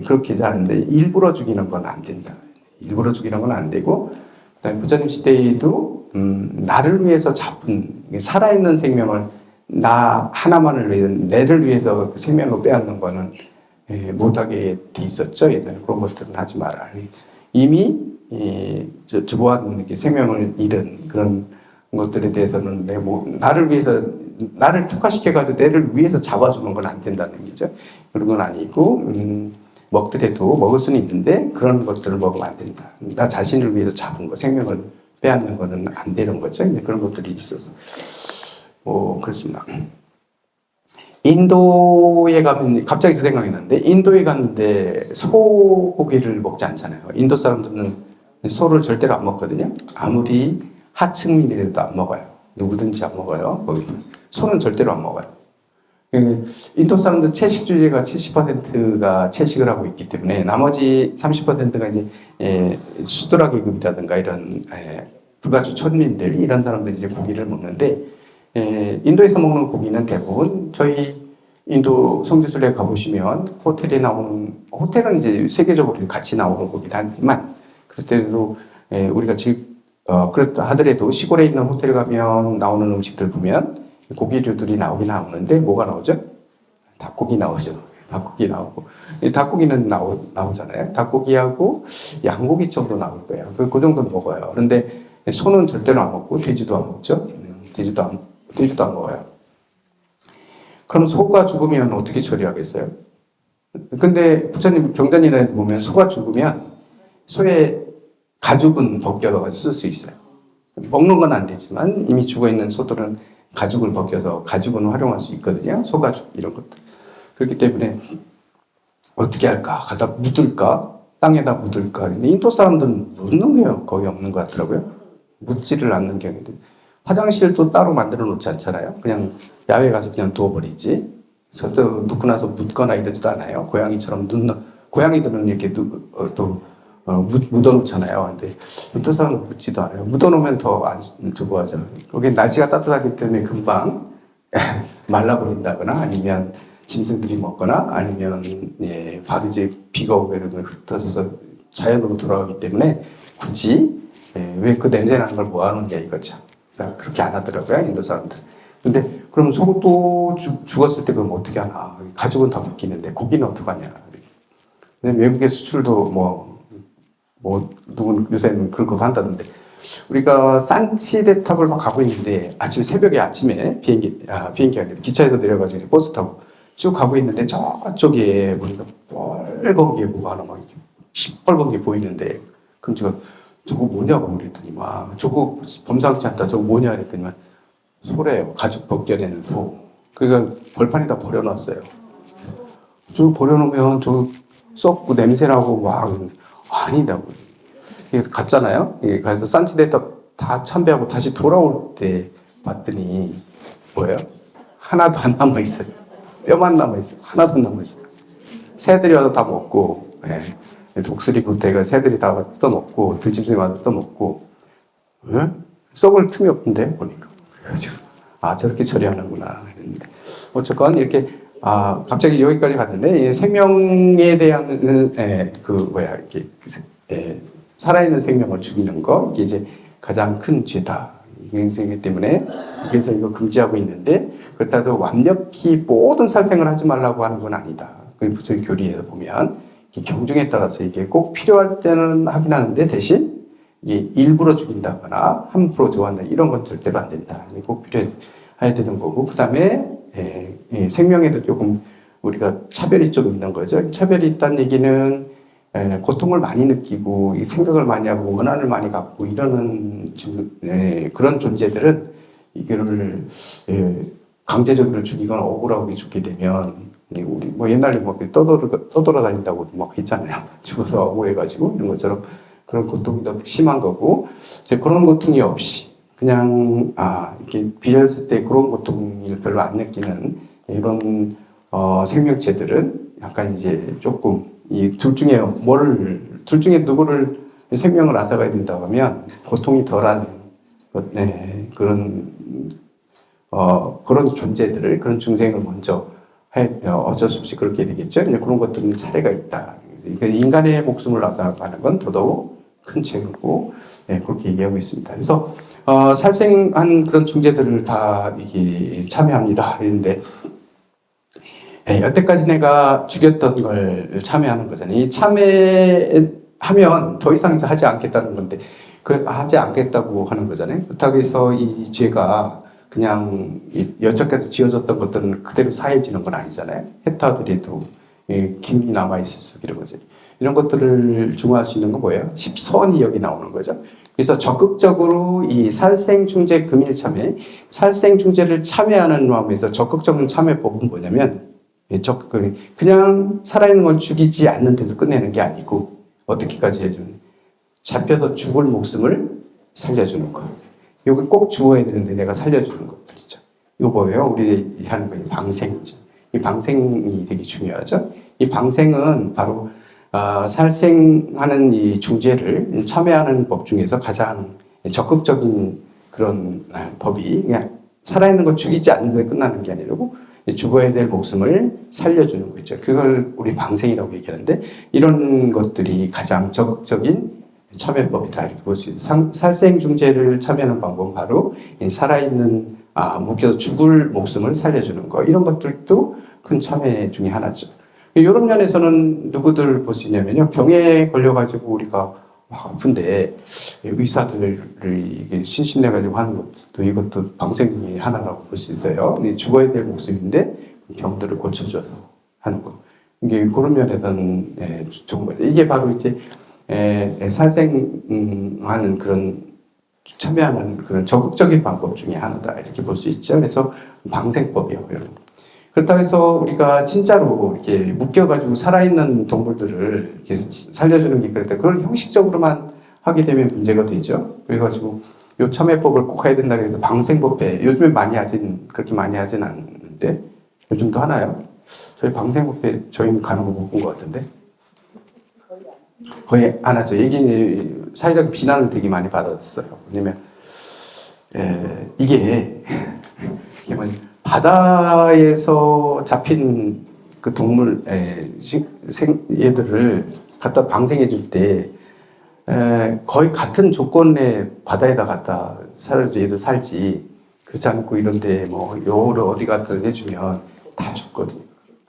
그렇게 하는데 일부러 죽이는 건 안 된다. 일부러 죽이는 건 안 되고 그다음에 부처님 시대에도 나를 위해서 잡은 살아있는 생명을 나 하나만을 위해서 내를 위해서 그 생명을 빼앗는 거는 못하게 돼 있었죠. 옛날에 그런 것들은 하지 마라. 이미 저보한 생명을 잃은 그런 것들에 대해서는 나를 위해서 나를 특화시켜가지고 내를 위해서 잡아주는 건 안 된다는 얘기죠. 그런 건 아니고 먹더라도 먹을 수는 있는데 그런 것들을 먹으면 안 된다. 나 자신을 위해서 잡은 거 생명을 빼앗는 거는 안 되는 거죠. 그런 것들이 있어서 그렇습니다. 인도에 가면 갑자기 그 생각이 났는데 인도에 갔는데 소고기를 먹지 않잖아요. 인도 사람들은 소를 절대로 안 먹거든요. 아무리 하층민이라도 안 먹어요. 누구든지 안 먹어요. 거기는 소는 절대로 안 먹어요. 인도 사람들 채식주의가 70%가 채식을 하고 있기 때문에 나머지 30%가 이제 수도라 계급이라든가 이런 불가주 천민들 이런 사람들이 이제 고기를 먹는데 인도에서 먹는 고기는 대부분 저희 인도 성지순례 가보시면 호텔에 나오는 호텔은 이제 세계적으로 같이 나오는 고기도 하지만 그때도 우리가 그렇다 하더라도 시골에 있는 호텔 가면 나오는 음식들 보면 고기류들이 나오는데 뭐가 나오죠? 닭고기 나오죠. 닭고기 나오고 닭고기는 나오잖아요. 닭고기하고 양고기 정도 나올 거예요. 그 정도는 먹어요. 그런데 소는 절대로 안 먹고 돼지도 안 먹죠. 돼지도 안 먹어요. 그럼 소가 죽으면 어떻게 처리하겠어요? 근데 부처님 경전이나 보면 소가 죽으면 소의 가죽은 벗겨서 쓸 수 있어요. 먹는 건 안 되지만 이미 죽어있는 소들은 가죽을 벗겨서 가죽은 활용할 수 있거든요. 소가죽 이런 것들. 그렇기 때문에 어떻게 할까? 갖다 묻을까? 땅에다 묻을까? 근데 인도 사람들은 묻는 게 거의 없는 것 같더라고요. 묻지를 않는 경우도. 화장실도 따로 만들어 놓지 않잖아요. 그냥 야외 가서 그냥 두어버리지. 절대로 놓고 나서 묻거나 이러지도 않아요. 고양이들은 이렇게 묻어놓잖아요. 근데 인도 사람은 묻지도 않아요. 묻어놓으면 더 안 좋아하죠. 거기 날씨가 따뜻하기 때문에 금방 말라버린다거나 아니면 짐승들이 먹거나 아니면 바로 이제 비가 오면 흩어져서 자연으로 돌아가기 때문에 굳이 왜 그 냄새 나는 걸 모아놓냐 이거죠. 그래서 그렇게 안 하더라고요, 인도 사람들. 근데 그럼 소도 죽었을 때 그럼 어떻게 하나? 가죽은 다 벗기는데 고기는 어떡하냐? 외국의 수출도 누군 요새는 그런 것도 한다던데. 우리가 산치대탑을 막 가고 있는데 아침에 비행기가 아니라 기차에서 내려가지고 버스 타고 쭉 가고 있는데 저쪽에 보니까 빨간 게 뭐가 하나 막 이렇게 시뻘건 게 보이는데 그럼 제가 저거 뭐냐고 그랬더니 막 저거 범상치 않다 저거 뭐냐 그랬더니 소래요. 가죽 벗겨내는 소. 그러니까 벌판에다 버려놨어요. 저거 버려놓으면 저거 썩고 냄새나고 막 아니라고. 그래서 갔잖아요. 그래서 산치대탑 다 참배하고 다시 돌아올 때 봤더니 뭐예요? 하나도 안 남아있어요. 뼈만 남아있어요. 하나도 안 남아있어요. 새들이 와서 다 먹고 독수리부터 해가 새들이 다 와서 뜯어먹고 들짐승이 와서 뜯어먹고 썩을 틈이 없는데 보니까. 그래가지고 저렇게 처리하는구나. 어쨌건 이렇게 갑자기 여기까지 갔는데 생명에 대한 이렇게 살아있는 생명을 죽이는 거 이게 이제 가장 큰 죄다. 경쟁이기 때문에 그래서 이거 금지하고 있는데 그렇다고 완벽히 모든 살생을 하지 말라고 하는 건 아니다. 그 부처의 교리에서 보면 경중에 따라서 이게 꼭 필요할 때는 하긴 하는데 대신 이게 일부러 죽인다거나 함부로 좋아한다 이런 건 절대로 안 된다. 꼭 필요해야 되는 거고 그 다음에 생명에도 조금 우리가 차별이 좀 있는 거죠. 차별이 있다는 얘기는 고통을 많이 느끼고 생각을 많이 하고 원한을 많이 갖고 이러는 그런 존재들은 이거를 강제적으로 죽이거나 억울하게 죽게 되면 우리 뭐 옛날에 뭐 떠돌아다닌다고 막 했잖아요. 죽어서 억울해가지고 이런 것처럼 그런 고통이 더 심한 거고 그런 고통이 없이 그냥 이렇게 비었을 때 그런 고통을 별로 안 느끼는 이런 생명체들은 약간 이제 조금 이 둘 중에 누구를 생명을 앗아가야 된다고 하면 고통이 덜한 그런 존재들을 그런 중생을 먼저 어쩔 수 없이 그렇게 되겠죠. 그런 것들은 사례가 있다. 인간의 목숨을 앗아가는 건 더더욱 큰 죄고 그렇게 얘기하고 있습니다. 그래서 살생한 그런 중재들을 다 이게 참여합니다. 그런데 여태까지 내가 죽였던 걸 참여하는 거잖아요. 이 참여하면 더 이상 하지 않겠다는 건데 하지 않겠다고 하는 거잖아요. 그렇다고 해서 이 죄가 그냥 여태까지 지어졌던 것들은 그대로 사해지는 건 아니잖아요. 해타들에도 기운이 남아있을 수 이런 거죠. 이런 것들을 중화할 수 있는 건 뭐예요? 십선이 여기 나오는 거죠. 그래서 적극적으로 이 살생중재 금일참회, 살생중재를 참여하는 마음에서 적극적인 참여법은 뭐냐면 그냥 살아있는 걸 죽이지 않는 데서 끝내는 게 아니고 어떻게까지 해주는 잡혀서 죽을 목숨을 살려주는 거. 여기 꼭 죽어야 되는데 내가 살려주는 것들이죠. 이거 뭐예요? 우리 하는 거 방생이죠. 이 방생이 되게 중요하죠. 이 방생은 바로 살생하는 이 중재를 참여하는 법 중에서 가장 적극적인 그런 법이 그냥 살아있는 거 죽이지 않는 데 끝나는 게 아니라고 죽어야 될 목숨을 살려주는 거죠. 그걸 우리 방생이라고 얘기하는데 이런 것들이 가장 적극적인 참여법이다 이렇게 볼 수 있어요. 살생중재를 참여하는 방법은 바로 살아있는 묶여서 죽을 목숨을 살려주는 거 이런 것들도 큰 참여 중에 하나죠. 이런 면에서는 누구들 볼 수 있냐면요. 병에 걸려가지고 우리가 막 아픈데 의사들이 이게 신심내가지고 하는 것도 이것도 방생의 하나라고 볼 수 있어요. 죽어야 될 목숨인데 병들을 고쳐줘서 하는 거. 이게 그런 면에서는 좋은 거죠. 이게 바로 이제 살생하는 그런 참여하는 그런 적극적인 방법 중에 하나다 이렇게 볼 수 있죠. 그래서 방생법이요. 그렇다고 해서 우리가 진짜로 이렇게 묶여가지고 살아있는 동물들을 이렇게 살려주는 게 그럴 때 그걸 형식적으로만 하게 되면 문제가 되죠. 그래가지고 요 참여법을 꼭 해야 된다고 해서 방생법회 요즘에 그렇게 많이 하진 않는데 요즘도 하나요? 저희 방생법회 저희는 가는 거 못 본 것 같은데 거의 안 하죠. 얘기는 사회적 비난을 되게 많이 받았어요. 왜냐면 이게 바다에서 잡힌 그 동물 얘들을 갖다 방생해 줄 때 거의 같은 조건에 바다에다 갖다 얘들 살지 그렇지 않고 이런데 뭐 요를 어디 갖다 해주면 다 죽거든요.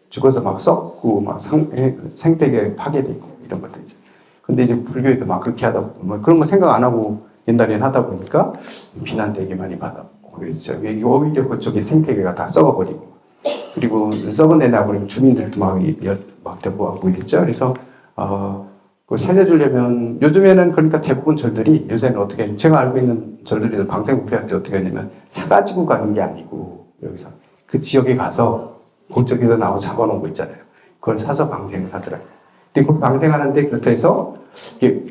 죽어서 막 썩고 막 생태계 파괴되고 이런 것들이죠. 근데 이제 불교에도 막 그렇게 하다 보면 뭐 그런 거 생각 안 하고 옛날엔 하다 보니까 비난 되게 많이 받았고 그렇죠. 오히려 그쪽에 생태계가 다 썩어버리고 그리고 썩은 데 나버리면 주민들도 막 대보하고 이랬죠. 그래서 그 살려주려면 요즘에는 그러니까 대부분 절들이 요새는 어떻게 하냐면 제가 알고 있는 절들이 방생부패할 때 어떻게 하냐면 사가지고 가는 게 아니고 여기서 그 지역에 가서 그쪽에서 나와 잡아놓은 거 있잖아요. 그걸 사서 방생을 하더라고요. 근데 그 방생하는데 그렇다 해서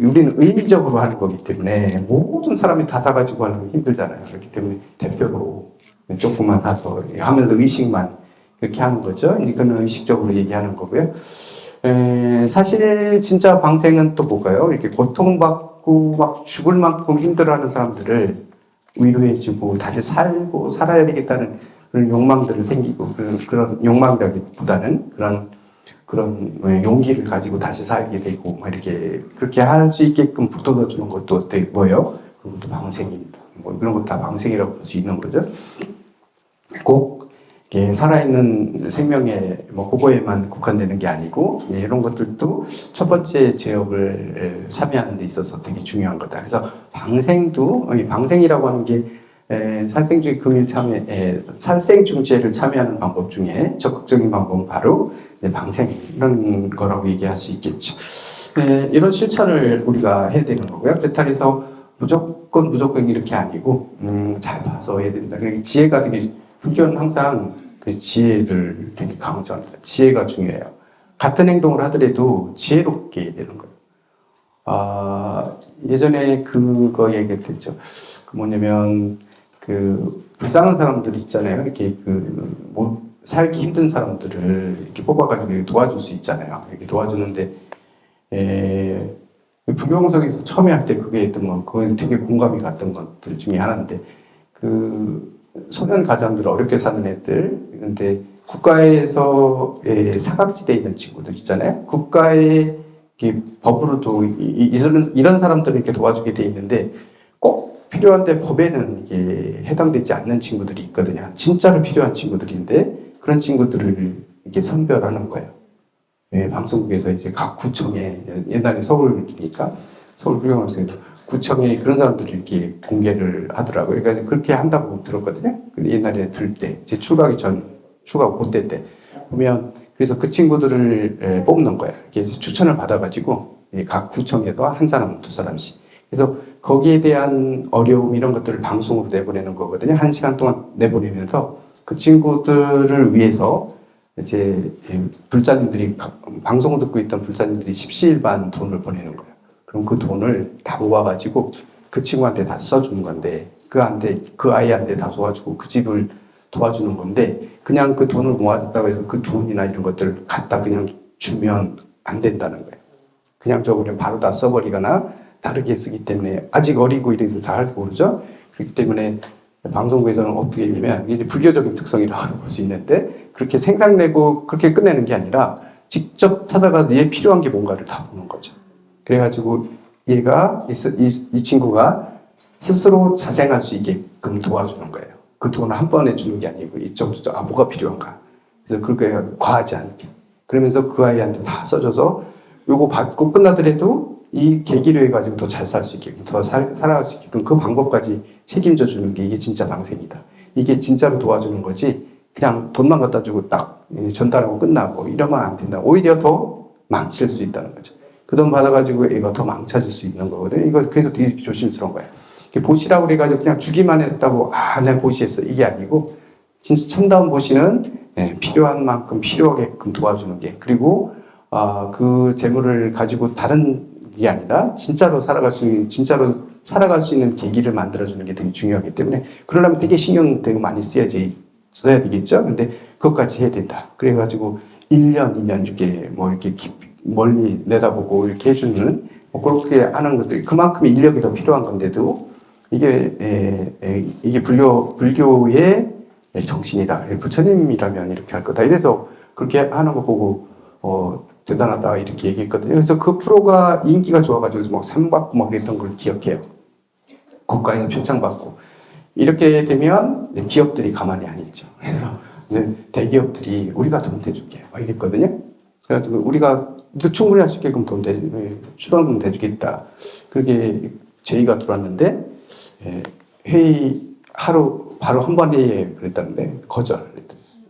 우리는 의미적으로 하는 거기 때문에 모든 사람이 다 사가지고 하는 건 힘들잖아요. 그렇기 때문에 대표로 조금만 사서 하면서 의식만 그렇게 하는 거죠. 이거는 의식적으로 얘기하는 거고요. 사실 진짜 방생은 또 뭘까요? 이렇게 고통받고 막 죽을 만큼 힘들어하는 사람들을 위로해주고 다시 살고 살아야 되겠다는 그런 욕망들을 생기고 그런 욕망이라기보다는 그런 용기를 가지고 다시 살게 되고 이렇게 그렇게 할 수 있게끔 북돋아주는 것도 뭐예요? 그것도 방생입니다. 뭐 이런 것 다 방생이라고 볼 수 있는 거죠. 꼭 이렇게 살아있는 생명의 뭐 그거에만 국한되는 게 아니고 이런 것들도 첫 번째 제업을 참여하는 데 있어서 되게 중요한 거다. 그래서 방생도 방생이라고 하는 게 살생주의 금일 참여, 살생중재를 참여하는 방법 중에 적극적인 방법은 바로 방생 이런 거라고 얘기할 수 있겠죠. 이런 실천을 우리가 해야 되는 거고요. 그렇다 해서 무조건 이렇게 아니고 잘 봐서 해야 된다. 그러니까 지혜가 되게 불교는 항상 그 지혜를 되게 강조합니다. 지혜가 중요해요. 같은 행동을 하더라도 지혜롭게 해야 되는 거예요. 예전에 그거 얘기했죠. 그 뭐냐면 그 불쌍한 사람들 있잖아요. 이렇게 뭐 살기 힘든 사람들을 이렇게 뽑아가지고 도와줄 수 있잖아요. 이렇게 도와주는데 불교공석에서 처음에 할 때 그게 했던 건 그건 되게 공감이 갔던 것들 중에 하나인데 그 소년 가장들 어렵게 사는 애들 근데 국가에서 사각지대에 있는 친구들 있잖아요. 국가의 법으로도 이런 사람들을 이렇게 도와주게 돼 있는데 꼭 필요한데 법에는 이게 해당되지 않는 친구들이 있거든요. 진짜로 필요한 친구들인데 그런 친구들을 이렇게 선별하는 거예요. 방송국에서 이제 각 구청에 옛날에 서울이니까 서울불교원에서 구청에 그런 사람들이 이렇게 공개를 하더라고요. 그러니까 그렇게 한다고 들었거든요. 근데 옛날에 들 때, 제 출가하기 전, 출가 그때 때 보면 그래서 그 친구들을 뽑는 거예요. 이렇게 추천을 받아가지고 각 구청에서 한 사람, 두 사람씩. 그래서 거기에 대한 어려움 이런 것들을 방송으로 내보내는 거거든요. 1시간 동안 내보내면서 그 친구들을 위해서 이제 불자님들이 방송을 듣고 있던 불자님들이 십시일반 돈을 보내는 거예요. 그럼 그 돈을 다 모아가지고 그 친구한테 다 써주는 건데 그 아이한테 다 도와주고 그 집을 도와주는 건데 그냥 그 돈을 모아줬다고 해서 그 돈이나 이런 것들을 갖다 그냥 주면 안 된다는 거예요. 그냥 저거를 바로 다 써버리거나 다르게 쓰기 때문에 아직 어리고 이래서 잘 모르죠. 그렇기 때문에 방송국에서는 어떻게 했냐면 이게 불교적인 특성이라고 볼 수 있는데 그렇게 생산내고 그렇게 끝내는 게 아니라 직접 찾아가서 얘 필요한 게 뭔가를 다 보는 거죠. 그래가지고 얘가 이 친구가 스스로 자생할 수 있게끔 도와주는 거예요. 그 돈을 한 번에 주는 게 아니고 이쪽저쪽 뭐가 필요한가. 그래서 그렇게 과하지 않게. 그러면서 그 아이한테 다 써줘서 요거 받고 끝나더라도 이 계기로 해가지고 더 잘 살 수 있게끔 더 살아갈 수 있게끔 그 방법까지 책임져 주는 게 이게 진짜 방생이다. 이게 진짜로 도와주는 거지 그냥 돈만 갖다 주고 딱 전달하고 끝나고 이러면 안 된다. 오히려 더 망칠 수 있다는 거죠. 그 돈 받아가지고 얘가 더 망쳐질 수 있는 거거든요. 이거 그래서 되게 조심스러운 거예요. 보시라고 그래가지고 그냥 주기만 했다고 내가 보시했어 이게 아니고 진짜 참다운 보시는 필요한 만큼 필요하게끔 도와주는 게 그리고 그 재물을 가지고 다른 게 아니라 진짜로 살아갈 수 있는 계기를 만들어주는 게 되게 중요하기 때문에 그러려면 되게 신경 되게 많이 써야 되겠죠. 근데 그것까지 해야 된다. 그래가지고 1년, 2년 이렇게 멀리 내다보고 이렇게 해주는 그렇게 하는 것들이 그만큼 인력이 더 필요한 건데도 이게 불교의 정신이다. 부처님이라면 이렇게 할 거다. 이래서 그렇게 하는 거 보고 대단하다 이렇게 얘기했거든요. 그래서 그 프로가 인기가 좋아가지고 막 상 받고 막 그랬던 걸 기억해요. 국가에서 표창 받고 이렇게 되면 기업들이 가만히 안 있죠. 그래서 이제 대기업들이 우리가 돈 대줄게 막 이랬거든요. 그래가지고 우리가 충분히 할 수 있게끔 출원금 대주겠다. 그렇게 제의가 들어왔는데 회의 바로 한 번 회의에 그랬다는데 거절.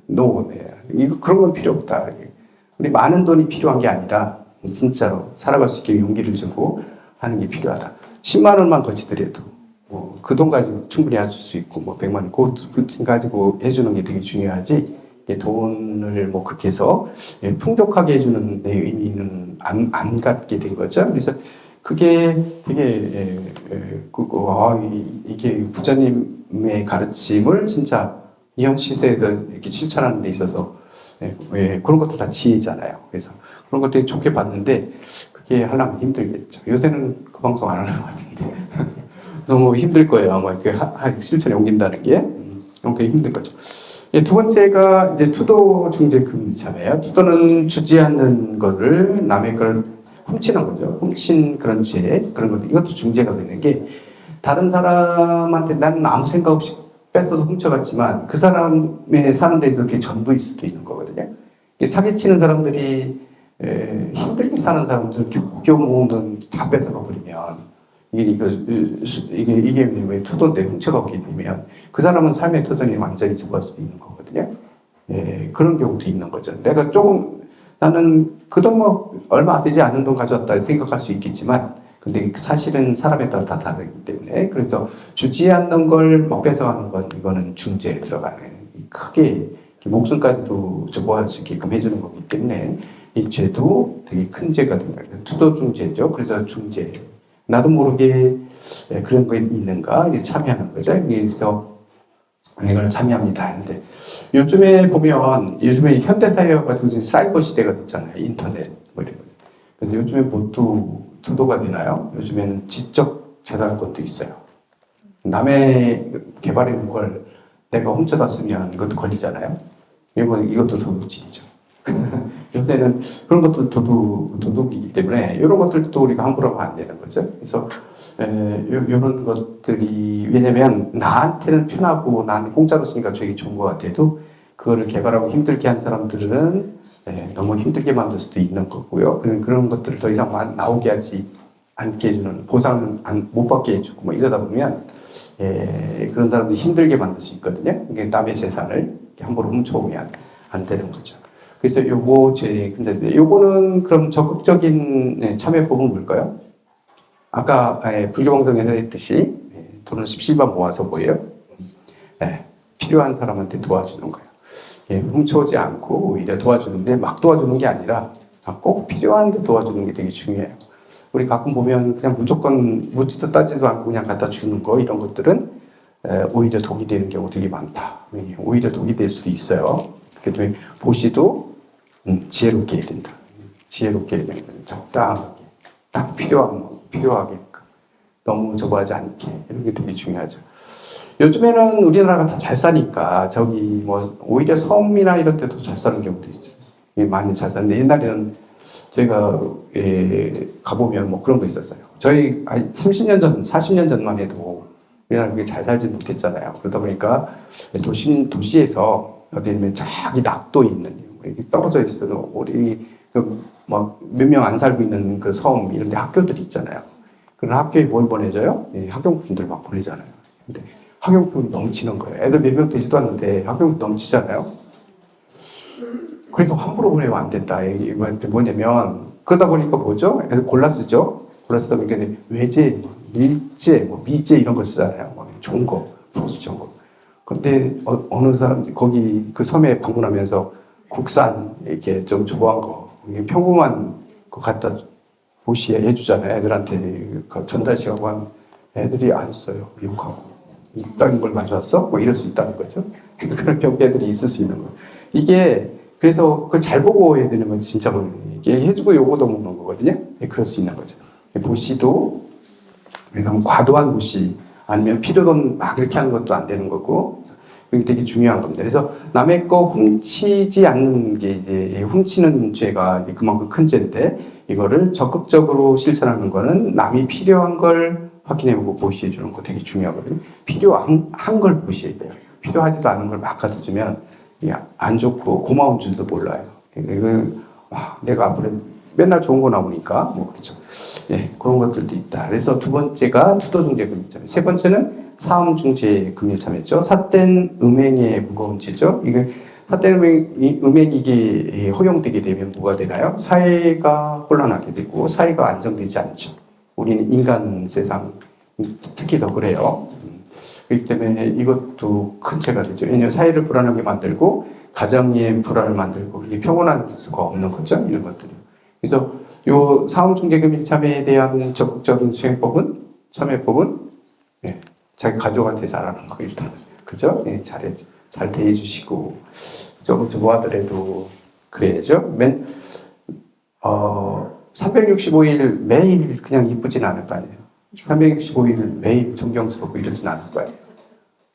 이거 그런 건 필요 없다. 우리 많은 돈이 필요한 게 아니라 진짜로 살아갈 수 있게 용기를 주고 하는 게 필요하다. 10만 원만 거치더라도 그 돈 가지고 충분히 할 수 있고 100만 원 그 가지고 해주는 게 되게 중요하지. 돈을 그렇게 해서 풍족하게 해주는 내 의미는 안 갖게 된 거죠. 그래서 그게 되게 이게 부처님의 가르침을 진짜 이현 시대에서 이렇게 실천하는 데 있어서 그런 것도 다 지혜잖아요. 그래서 그런 것들이 좋게 봤는데 그게 하려면 힘들겠죠. 요새는 그 방송 안 하는 것 같은데 너무 힘들 거예요. 아마 이렇게 실천에 옮긴다는 게 그게 힘든 거죠. 두 번째가 이제 투도 중재 금참이에요. 투도는 주지 않는 거를 남의 걸 훔치는 거죠. 훔친 그런 죄, 그런 것도 이것도 중재가 되는 게 다른 사람한테 나는 아무 생각 없이 뺏어서 훔쳐갔지만 그 사람의 사는 데서 그게 전부일 수도 있는 거거든요. 사기치는 사람들이 힘들게 사는 사람들 겨우 모으는 다 뺏어가 버리면 이게 왜 터돈데 훔쳐갔게 되면 그 사람은 삶의 터전이 완전히 죽을 수도 있는 거거든요. 그런 경우도 있는 거죠. 내가 조금 나는 그 돈 뭐 얼마 되지 않는 돈 가져왔다 생각할 수 있겠지만 근데 사실은 사람에 따라 다 다르기 때문에 그래서 주지 않는 걸 막 뺏어가는 건 이거는 중죄에 들어가는 크게 목숨까지도 저보할 수 있게끔 해주는 거기 때문에 이 죄도 되게 큰 죄가 되는 거예요. 투도중죄죠. 그래서 중죄. 나도 모르게 그런 거 있는가 참여하는 거죠. 그래서 이걸 참여합니다. 근데 요즘에 보면 요즘에 현대사회여가지고 사이버 시대가 됐잖아요. 인터넷 뭐 이런 거. 그래서 요즘에 뭣도 투도가 되나요? 요즘에는 지적 재산권도 있어요. 남의 개발해 놓은 걸 내가 훔쳐다 쓰면 이것도 걸리잖아요. 이것도 도둑질이죠. 요새는 그런 것도 도둑이기 때문에 이런 것들도 우리가 함부로 하면 안 되는 거죠. 그래서 이런 것들이 왜냐면 나한테는 편하고 나는 공짜로 쓰니까 저게 좋은 것 같아도 그거를 개발하고 힘들게 한 사람들은 너무 힘들게 만들 수도 있는 거고요. 그런 것들을 더 이상 나오게 하지 않게 해주는 보상을 못 받게 해주고 뭐 이러다 보면 그런 사람들이 힘들게 만들 수 있거든요. 남의 재산을 함부로 훔쳐오면 안 되는 거죠. 그래서 근데 요거는 그럼 적극적인 참여법은 뭘까요? 아까 불교방송에서 했듯이 돈을 십실반 모아서 뭐예요? 필요한 사람한테 도와주는 거예요. 훔쳐오지 않고 오히려 도와주는데 막 도와주는 게 아니라 꼭 필요한데 도와주는 게 되게 중요해요. 우리 가끔 보면 그냥 무조건 묻지도 따지도 않고 그냥 갖다 주는 거 이런 것들은 오히려 독이 되는 경우 되게 많다. 오히려 독이 될 수도 있어요. 그렇기 때문에 보시도 지혜롭게 해야 된다. 지혜롭게 해야 된다. 적당하게 딱 필요하게끔 너무 저거하지 않게 이런 게 되게 중요하죠. 요즘에는 우리나라가 다 잘 사니까 저기 뭐 오히려 섬이나 이런 데도 잘 사는 경우도 있죠. 많이 잘 사는데 옛날에는 저희가 가보면 뭐 그런 거 있었어요. 저희 30년 전, 40년 전만 해도 우리나라 그렇게 잘 살지 못했잖아요. 그러다 보니까 도시에서 어디 보면 저기 낙도에 있는 이렇게 떨어져 있어도 우리 막 몇 명 안 살고 있는 그 섬 이런 데 학교들이 있잖아요. 그런 학교에 뭘 보내줘요? 학용품들 막 보내잖아요. 근데 학용품이 넘치는 거예요. 애들 몇 명 되지도 않는데 학용품 넘치잖아요. 그래서 함부로 보내면 안 된다. 이게 뭐냐면 그러다 보니까 뭐죠? 애들 골라 쓰죠. 골라 쓰다 보니까 외제, 밀제, 미제 이런 거 쓰잖아요. 좋은 거, 프로스 좋은 거. 근데 어느 사람 거기 그 섬에 방문하면서 국산 이렇게 좀 저거한 거, 평범한 거 갖다 보시에 해주잖아요. 애들한테 전달식하고 하면 애들이 안 써요. 욕하고. 이딴 걸 가져왔어? 뭐 이럴 수 있다는 거죠. 그런 병폐들이 있을 수 있는 거예요. 이게 그래서 그걸 잘 보고 해야 되는 건 진짜 이게 해주고 요거도 먹는 거거든요. 그럴 수 있는 거죠. 보시도 너무 과도한 무시 아니면 필요돈 막 그렇게 하는 것도 안 되는 거고 이게 되게 중요한 겁니다. 그래서 남의 거 훔치지 않는 게 이제 훔치는 죄가 이제 그만큼 큰 죄인데 이거를 적극적으로 실천하는 거는 남이 필요한 걸 확인해보고 보시해 주는 거 되게 중요하거든요. 필요한 걸 보시해야 돼요. 필요하지도 않은 걸 막 갖다 주면 안 좋고 고마운 줄도 몰라요. 내가 앞으로 맨날 좋은 거 나오니까 뭐 그렇죠. 그런 것들도 있다. 그래서 두 번째가 투도중죄 금일참여. 세 번째는 사음중죄 금일참여죠. 삿된 음행의 무거운 죄죠. 이게 삿된 음행이 이게 허용되게 되면 뭐가 되나요? 사회가 혼란하게 되고 사회가 안정되지 않죠. 우리는 인간 세상 특히 더 그래요. 그렇기 때문에 이것도 큰 죄가 되죠. 왜냐하면 사회를 불안하게 만들고 가정의 불안을 만들고 이게 평온할 수가 없는 거죠. 이런 것들이. 그래서 요 사음중재금 참여에 대한 적극적인 수행법은 참여법은 자기 가족한테 잘하는 거 일단 그죠? 잘 대해주시고 좀 뭐 하더라도 그래야죠. 365일 매일 그냥 이쁘진 않을 거 아니에요. 365일 매일 존경스럽고 이러진 않을 거 아니에요.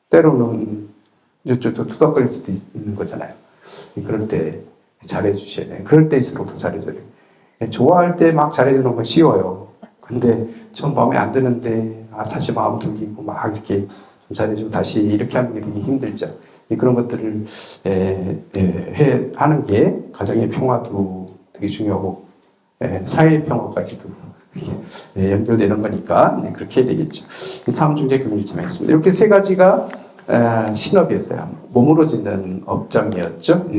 때로는 이쪽도 투닥거릴 수도 있는 거잖아요. 그럴 때 잘해주셔야 돼요. 그럴 때일수록 더 잘해줘야 돼요. 좋아할 때 막 잘해주는 건 쉬워요. 근데 좀 마음에 안 드는데 다시 마음 돌리고 막 이렇게 좀 잘해주고 다시 이렇게 하는 게 되게 힘들죠. 그런 것들을 하는 게 가정의 평화도 되게 중요하고 사회의 평화까지도 연결되는 거니까 그렇게 해야 되겠죠. 사무중재 금융참여였습니다. 이렇게 세 가지가 신업이었어요. 몸으로 짓는 업장이었죠.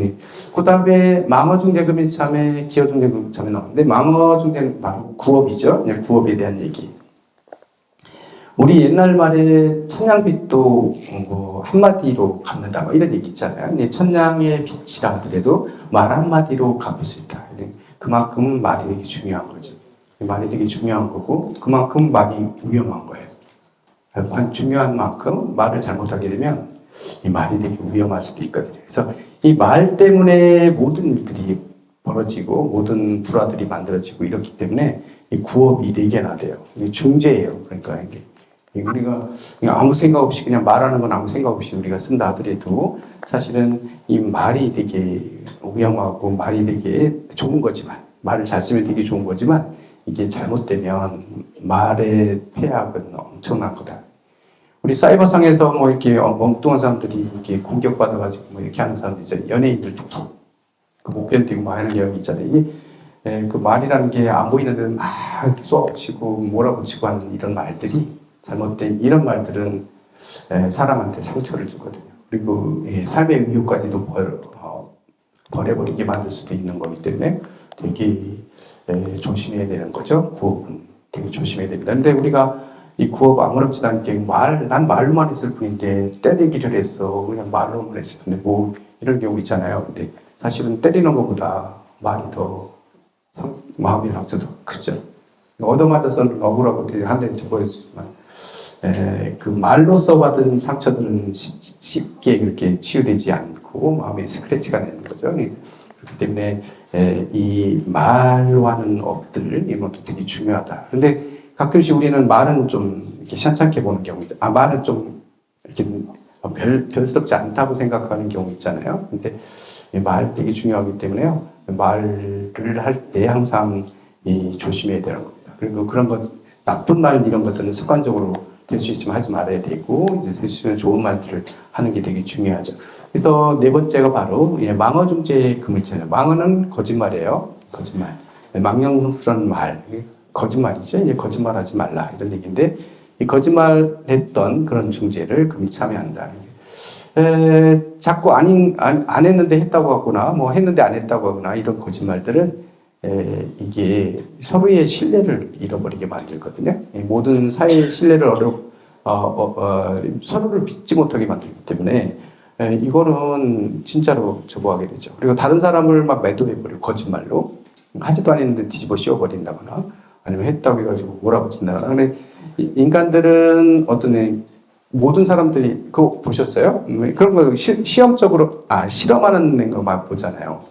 그 다음에 망어중재금융참여, 기업중재금융참여 나오는데 망어중재는 바로 구업이죠. 구업에 대한 얘기. 우리 옛날 말에 천냥빚도 뭐 한마디로 갚는다 뭐 이런 얘기 있잖아요. 근데 천냥의 빚이라 하더라도 말 한마디로 갚을 수 있다. 그만큼 말이 되게 중요한 거죠. 말이 되게 중요한 거고 그만큼 말이 위험한 거예요. 중요한 만큼 말을 잘못하게 되면 이 말이 되게 위험할 수도 있거든요. 그래서 이 말 때문에 모든 일들이 벌어지고 모든 불화들이 만들어지고 이렇기 때문에 이 구업이 4개나 돼요. 이게 중재예요. 그러니까 이게 우리가 아무 생각 없이 그냥 말하는 건 아무 생각 없이 우리가 쓴다 하더라도 사실은 이 말이 되게 위험하고 말이 되게 좋은 거지만 말을 잘 쓰면 되게 좋은 거지만 이게 잘못되면 말의 폐악은 엄청난 거다. 우리 사이버상에서 뭐 이렇게 엉뚱한 사람들이 이렇게 공격받아가지고 뭐 이렇게 하는 사람들 있잖아요. 연예인들 특히. 못 견디고 막 하는 경우 있잖아요. 이게 그 말이라는 게 안 보이는 데는 막 이렇게 쏘아붙이고 몰아붙이고 하는 이런 말들이 잘못된 이런 말들은 사람한테 상처를 주거든요. 그리고 삶의 의욕까지도 버려버리게 만들 수도 있는 거기 때문에 되게 조심해야 되는 거죠. 구업은 되게 조심해야 됩니다. 근데 우리가 이 구업 아무렇지도 않게 난 말로만 했을 뿐인데 때리기를 했어. 그냥 말로만 했을 뿐인데 뭐 이런 경우 있잖아요. 근데 사실은 때리는 것보다 말이 더 마음의 상처도 크죠. 얻어맞아서는 억울하고 되게 한 대는 접어야지만 그 말로써 받은 상처들은 쉽게 그렇게 치유되지 않고 마음에 스크래치가 되는 거죠. 그렇기 때문에 이 말로 하는 업들 이런 것도 되게 중요하다. 그런데 가끔씩 우리는 말은 좀 이렇게 시원찮게 보는 경우 있죠. 말은 좀 이렇게 별스럽지 않다고 생각하는 경우 있잖아요. 근데 말 되게 중요하기 때문에요. 말을 할 때 항상 조심해야 되는 겁니다. 그리고 그런 것 나쁜 말 이런 것들은 습관적으로 될 수 있으면 하지 말아야 되고 이제 될 수 있으면 좋은 말들을 하는 게 되게 중요하죠. 그래서 네 번째가 바로 망어중재 금융참여. 망어는 거짓말이에요. 거짓말. 망령스러운 말. 거짓말이죠. 이제 거짓말하지 말라 이런 얘기인데 이 거짓말했던 그런 중재를 금융참여한다. 자꾸 안 했는데 했다고 하거나 뭐 했는데 안 했다고 하거나 이런 거짓말들은 이게 서로의 신뢰를 잃어버리게 만들거든요. 모든 사회의 신뢰를 서로를 믿지 못하게 만들기 때문에 이거는 진짜로 저거하게 되죠. 그리고 다른 사람을 막 매도해버리고 거짓말로 하지도 않았는데 뒤집어 씌워버린다거나 아니면 했다고 해가지고 몰아붙인다거나. 근데 인간들은 모든 사람들이 그거 보셨어요? 그런 거 시험적으로 실험하는 거만 보잖아요.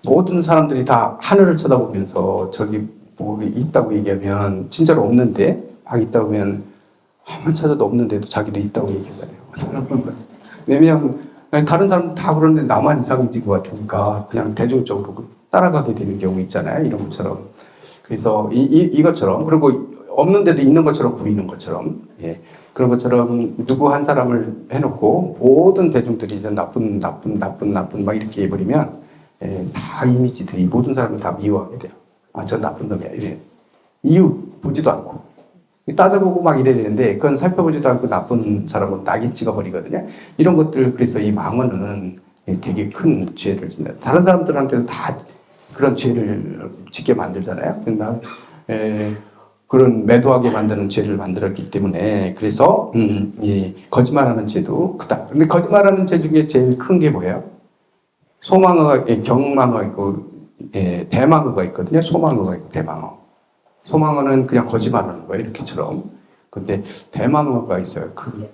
모든 사람들이 다 하늘을 쳐다보면서 저기 뭐 있다고 얘기하면 진짜로 없는데 막 있다고 하면 한번 찾아도 없는데도 자기도 있다고 얘기하잖아요. 왜냐면 다른 사람 다 그러는데 나만 이상해진 것 같으니까 그냥 대중적으로 따라가게 되는 경우 있잖아요. 이런 것처럼. 그래서 이것처럼 그리고 없는데도 있는 것처럼 보이는 것처럼 그런 것처럼 누구 한 사람을 해놓고 모든 대중들이 이제 나쁜 막 이렇게 해버리면 다 이미지들이 모든 사람을 다 미워하게 돼요. 저 나쁜 놈이야 이래. 이유 보지도 않고 따져보고 막 이래야 되는데 그건 살펴보지도 않고 나쁜 사람은 낙인 찍어버리거든요. 이런 것들 그래서 이 망언은 되게 큰 죄를 짓는다. 다른 사람들한테도 다 그런 죄를 짓게 만들잖아요. 그러나 그런 매도하게 만드는 죄를 만들었기 때문에 그래서 이 거짓말하는 죄도 크다. 근데 거짓말하는 죄 중에 제일 큰 게 뭐예요? 소망어가 경망어 있고 대망어가 있거든요. 소망어가 있고 대망어. 소망어는 그냥 거짓말하는 거예요. 이렇게처럼. 근데 대망어가 있어요. 그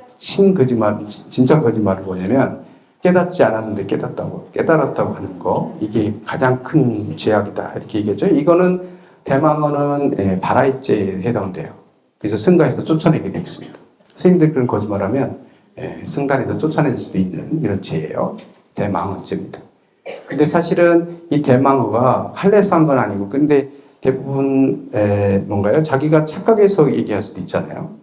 거짓말, 진짜 거짓말은 뭐냐면 깨닫지 않았는데 깨달았다고 하는 거. 이게 가장 큰 죄악이다. 이렇게 얘기하죠. 이거는 대망어는 발화죄에 해당돼요. 그래서 승가에서 쫓아내게 되어 있습니다. 스님들 그런 거짓말하면 승단에서 쫓아낼 수도 있는 이런 죄예요. 대망어죄입니다. 근데 사실은 이 대망어가 할례에서 한 건 아니고 근데 대부분 뭔가요? 자기가 착각해서 얘기할 수도 있잖아요.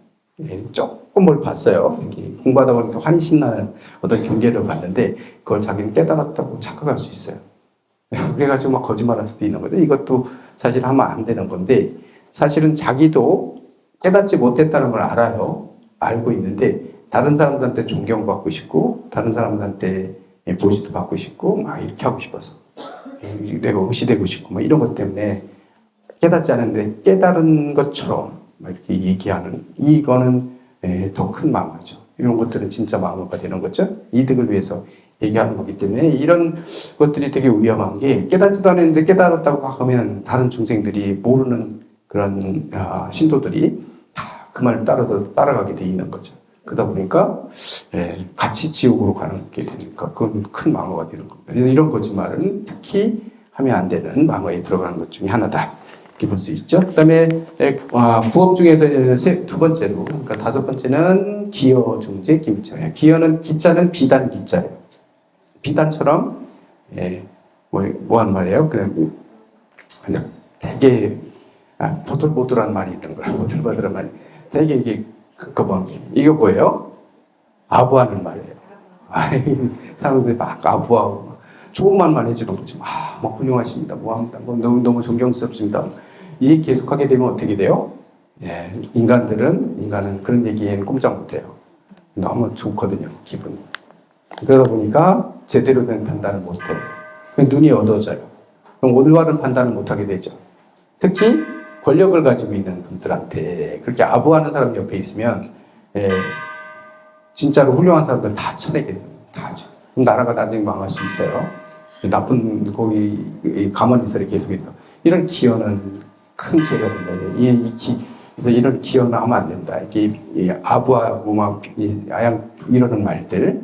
조금 뭘 봤어요. 공부하다 보니까 환희심나는 어떤 경계를 봤는데 그걸 자기는 깨달았다고 착각할 수 있어요. 그래가지고 막 거짓말할 수도 있는 거죠. 이것도 사실 하면 안 되는 건데 사실은 자기도 깨닫지 못했다는 걸 알아요. 알고 있는데 다른 사람들한테 존경받고 싶고 다른 사람들한테 보시도 받고 싶고 막 이렇게 하고 싶어서 내가 의시되고 싶고 뭐 이런 것 때문에 깨닫지 않았는데 깨달은 것처럼 이렇게 얘기하는 이거는 더 큰 망어죠. 이런 것들은 진짜 망어가 되는 거죠. 이득을 위해서 얘기하는 거기 때문에 이런 것들이 되게 위험한 게 깨닫지도 않았는데 깨달았다고 하면 다른 중생들이 모르는 그런 신도들이 다 그 말을 따라가게 돼 있는 거죠. 그러다 보니까 같이 지옥으로 가는 게 되니까 그건 큰 망어가 되는 겁니다. 그래서 이런 거짓말은 특히 하면 안 되는 망어에 들어가는 것 중에 하나다. 이렇게 볼 수 있죠. 그 다음에 부업 중에서 두 번째로, 그러니까 다섯 번째는 기여, 중재, 기미자예요. 기여는 기자는 비단 기자예요. 비단처럼 뭐 하는 말이에요? 그냥 되게 보들보들한 말이 있는 거예요. 보들보들한 말이 되게 이게 이거 뭐예요? 아부하는 말이에요. 사람들이 막 아부하고 좋은 말만 해주는 거지. 막 훌륭하십니다. 뭐합니다. 뭐 너무 존경스럽습니다. 이 얘기 계속하게 되면 어떻게 돼요? 인간은 그런 얘기에는 꼼짝 못해요. 너무 좋거든요, 기분이. 그러다 보니까 제대로 된 판단을 못해요. 눈이 어두워져요. 그럼 올바른 판단을 못하게 되죠. 특히 권력을 가지고 있는 분들한테 그렇게 아부하는 사람 옆에 있으면 진짜로 훌륭한 사람들 다 쳐내게 돼요. 다 하죠. 그럼 나라가 나중에 망할 수 있어요. 나쁜 거기 가만히 있어야 계속해서 이런 기여는 큰 죄가 된다. 그래서 이런 기여는 하면 안 된다. 이게 아부하고 막 아양 이러는 말들.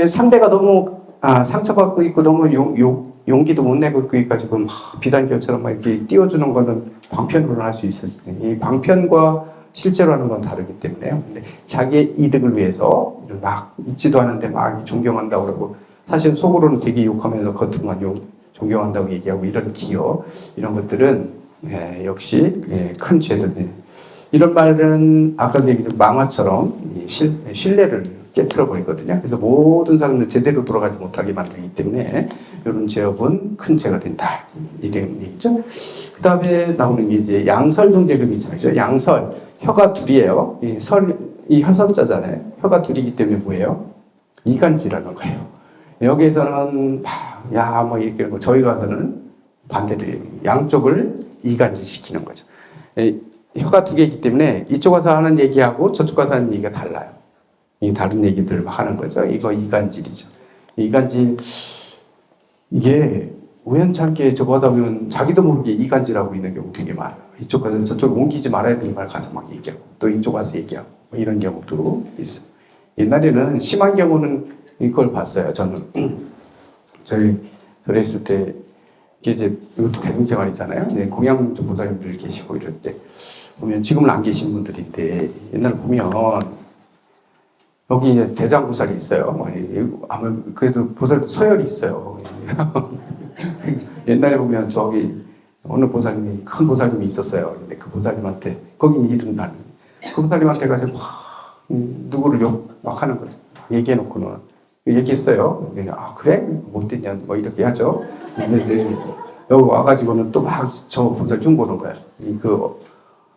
상대가 너무 상처받고 있고 너무 용기도 못 내고 있고 막 비단결처럼 막 이렇게 띄워주는 거는 방편으로는 할 수 있을 텐데 이 방편과 실제로 하는 건 다르기 때문에요. 근데 자기의 이득을 위해서 막 잊지도 않은데 막 존경한다고 그러고 사실 속으로는 되게 욕하면서 겉으로만 존경한다고 얘기하고 이런 기여 이런 것들은 역시 큰 죄들. 이런 말은 아까 얘기한 망화처럼 신뢰를 깨트려 버리거든요. 그래서 모든 사람들 제대로 돌아가지 못하게 만들기 때문에 이런 죄업은 큰 죄가 된다. 이런 얘기죠. 그 다음에 나오는 게 이제 양설중재금이죠. 양설 혀가 둘이에요. 이 혀선자잖아요. 혀가 둘이기 때문에 뭐예요? 이간질하는 거예요. 여기에서는 뭐 이렇게 하고 저희 가서는 반대로 해요. 양쪽을 이간질 시키는 거죠. 혀가 두 개이기 때문에 이쪽 가서 하는 얘기하고 저쪽 가서 하는 얘기가 달라요. 이 다른 얘기들을 막 하는 거죠. 이거 이간질이죠. 이간질 이게 우연찮게 저거 하다 보면 자기도 모르게 이간질하고 있는 경우 되게 많아요. 이쪽 가서 저쪽 옮기지 말아야 될 말 가서 막 얘기하고 또 이쪽 가서 얘기하고 뭐 이런 경우도 있어요. 옛날에는 심한 경우는 이걸 봤어요. 저는 저희 절에 있을 때 이게 이것도 대중생활이잖아요. 공양 보살님들 계시고 이럴 때 보면 지금은 안 계신 분들인데 옛날 보면 여기 이제 대장보살이 있어요. 아마 그래도 보살도 서열이 있어요. 옛날에 보면 저기 어느 보살님이 큰 보살님이 있었어요. 근데 그 보살님한테 거기 일은 나는 그 보살님한테 가서 막 누구를 욕 막 하는 거죠. 얘기해놓고는 얘기했어요. 그래? 못됐냐? 뭐 이렇게 하죠. 근데 여기 와가지고는 또 막 저 보살 흉보는 거예요.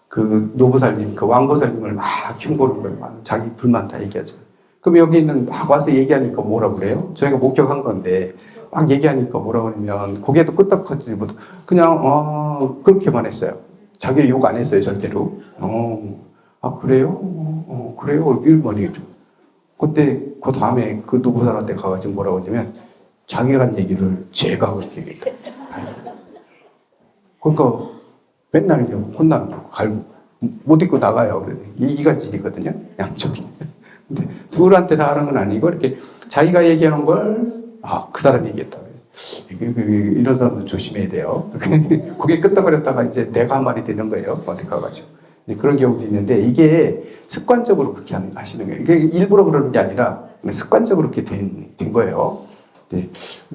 그 노보살님, 그 왕보살님을 막 흉보는 거예요. 막 자기 불만 다 얘기하죠. 그럼 여기 있는 막 와서 얘기하니까 뭐라 그래요? 저희가 목격한 건데 막 얘기하니까 뭐라 그러면 고개도 끄덕하지 못하고 그냥 그렇게만 했어요. 자기 욕 안 했어요, 절대로. 그래요? 그래요? 일본이죠. 그때 그 다음에 그 노보살한테 가가지고 뭐라고 하냐면 자기가 한 얘기를 제가 그렇게 얘기했다. 그러니까 맨날 혼나는 거 갈고 못 입고 나가요. 이간질이거든요, 양쪽이. 근데 둘한테 다 하는 건 아니고 이렇게 자기가 얘기하는 걸 그 사람이 얘기했다. 이런 사람은 조심해야 돼요. 고개 끄덕거렸다가 이제 내가 한 말이 되는 거예요. 어디 가가지고. 그런 경우도 있는데 이게 습관적으로 그렇게 하시는 거예요. 이게 일부러 그러는 게 아니라 습관적으로 그렇게 된 거예요. 네.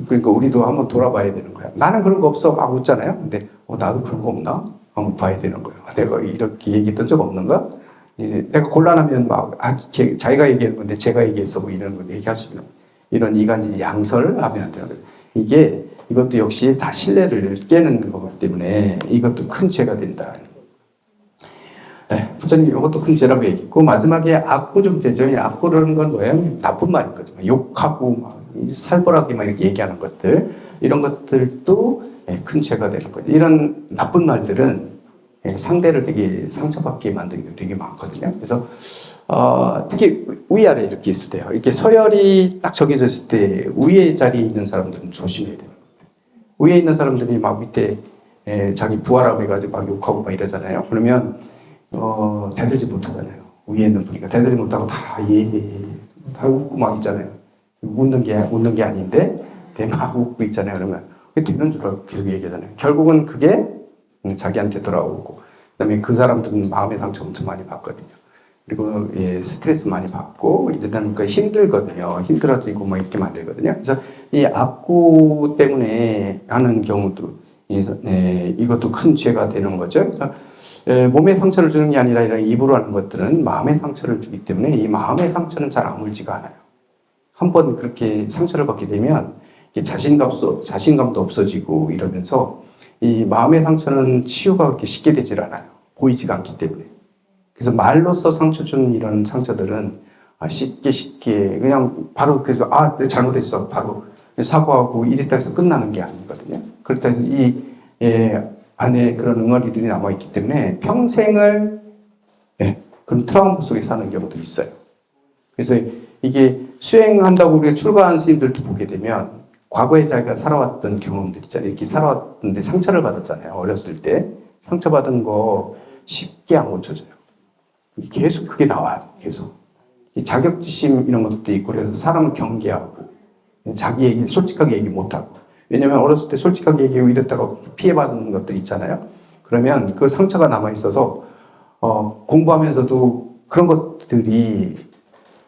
그러니까 우리도 한번 돌아봐야 되는 거야. 나는 그런 거 없어 막 웃잖아요. 근데 나도 그런 거 없나? 한번 봐야 되는 거예요. 내가 이렇게 얘기했던 적 없는가? 내가 곤란하면 자기가 얘기하는 건데 제가 얘기해서 뭐 이런 거 얘기할 수 있는 이런 이간질 양설을 하면 안 되는 거예요. 이것도 역시 다 신뢰를 깨는 거기 때문에 이것도 큰 죄가 된다. 네, 부처님 이것도 큰 죄라고 얘기했고, 마지막에 악구중죄죠. 악구라는 건 뭐예요? 나쁜 말인 거죠. 욕하고 막 살벌하게 막 이렇게 얘기하는 것들, 이런 것들도 큰 죄가 되는 거죠. 이런 나쁜 말들은 상대를 되게 상처받게 만드는 게 되게 많거든요. 그래서 특히 위아래 이렇게 있을 때요. 이렇게 서열이 딱 정해졌을 때 위에 자리에 있는 사람들은 조심해야 돼요. 위에 있는 사람들이 막 밑에 자기 부하라고 해가지고 막 욕하고 막 이러잖아요. 그러면 대들지 못하잖아요. 위에 있는 분이니까 대들지 못하고 다 웃고 막 있잖아요. 웃는 게 아닌데 막 웃고 있잖아요. 그러면 그게 되는 줄 알고 계속 얘기하잖아요. 결국은 그게 자기한테 돌아오고, 그다음에 그 사람들은 마음의 상처 엄청 많이 받거든요. 그리고 스트레스 많이 받고 이러다 보니까 힘들거든요. 힘들어지고 막 이렇게 만들거든요. 그래서 이 악구 때문에 하는 경우도 이것도 큰 죄가 되는 거죠. 그래서 몸에 상처를 주는 게 아니라 이런 입으로 하는 것들은 마음의 상처를 주기 때문에 이 마음의 상처는 잘 아물지가 않아요. 한번 그렇게 상처를 받게 되면 자신감도 없어지고 이러면서 이 마음의 상처는 치유가 그렇게 쉽게 되질 않아요. 보이지가 않기 때문에. 그래서 말로써 상처 주는 이런 상처들은 쉽게 그냥 바로 그래서 내가 잘못했어 바로 사과하고 이랬다 해서 끝나는 게 아니거든요. 그렇다 해서 이 안에 그런 응어리들이 남아있기 때문에 평생을 그런 트라우마 속에 사는 경우도 있어요. 그래서 이게 수행한다고 우리가 출가한 스님들도 보게 되면 과거에 자기가 살아왔던 경험들 있잖아요. 이렇게 살아왔는데 상처를 받았잖아요. 어렸을 때 상처받은 거 쉽게 안 고쳐져요. 계속 그게 나와요. 계속 자격지심 이런 것도 있고, 그래서 사람을 경계하고 자기 얘기 솔직하게 얘기 못하고, 왜냐면 어렸을 때 솔직하게 얘기하고 이랬다가 피해받는 것들 있잖아요. 그러면 그 상처가 남아있어서 공부하면서도 그런 것들이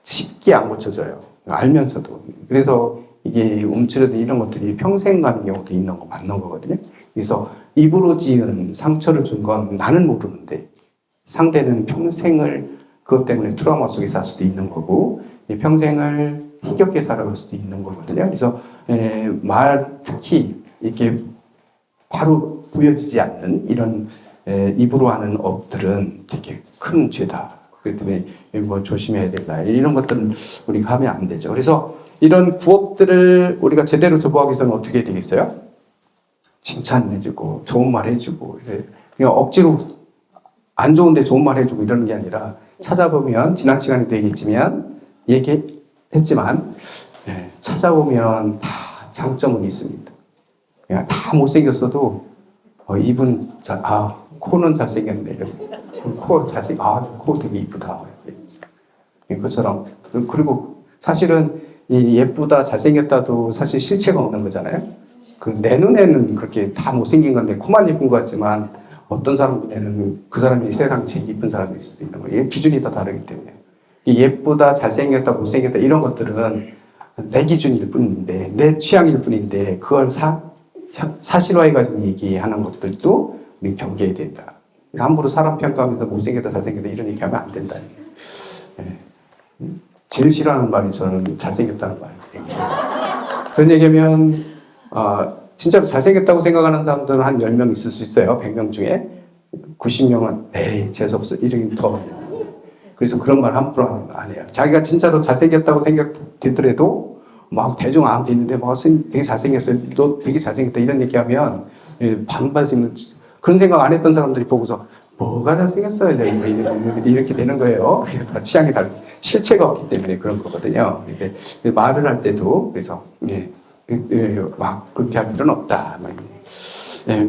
쉽게 안 고쳐져요. 알면서도. 그래서 이게 움츠러든 이런 것들이 평생 가는 경우도 있는 거 맞는 거거든요. 그래서 입으로 지은 상처를 준 건 나는 모르는데 상대는 평생을 그것 때문에 트라우마 속에 살 수도 있는 거고, 평생을 힘겹게 살아갈 수도 있는 거거든요. 그래서 특히 이렇게 바로 보여지지 않는 이런 입으로 하는 업들은 되게 큰 죄다. 그렇기 때문에 뭐 조심해야 된다. 이런 것들은 우리가 하면 안 되죠. 그래서 이런 구업들을 우리가 제대로 접하기 위해서는 어떻게 해야 되겠어요? 칭찬해주고 좋은 말 해주고, 그냥 억지로 안 좋은데 좋은 말 해주고 이러는 게 아니라, 찾아보면 지난 시간에도 얘기했지만 찾아보면 다 장점은 있습니다. 그냥 다 못생겼어도 입은 코는 잘생겼네. 코 되게 이쁘다. 그것처럼. 그리고 사실은 이 예쁘다 잘생겼다도 사실 실체가 없는 거잖아요. 내 눈에는 그렇게 다 못생긴 건데 코만 예쁜 것 같지만 어떤 사람 눈에는 그 사람이 세상 제일 이쁜 사람이 있을 수 있는 거예요. 기준이 다 다르기 때문에. 예쁘다, 잘생겼다, 못생겼다 이런 것들은 내 기준일 뿐인데, 내 취향일 뿐인데, 그걸 사실화해가지고 얘기하는 것들도 우리 경계해야 된다. 함부로 사람 평가하면서 못생겼다, 잘생겼다 이런 얘기하면 안 된다. 제일 싫어하는 말이 저는 잘생겼다는 말이에요. 그런 얘기하면 진짜로 잘생겼다고 생각하는 사람들은 한 10명 있을 수 있어요. 100명 중에 90명은 재수없어 이러긴 더. 그래서 그런 말 함부로 안 해요. 자기가 진짜로 잘생겼다고 생각되더라도 막 대중 아무도 있는데 되게 잘생겼어요. 너 되게 잘생겼다 이런 얘기하면 반반씩 그런 생각 안 했던 사람들이 보고서 뭐가 잘생겼어요? 이렇게 되는 거예요. 다 취향이 다르고 실체가 없기 때문에 그런 거거든요. 말을 할 때도 그래서 막 그렇게 할 필요는 없다.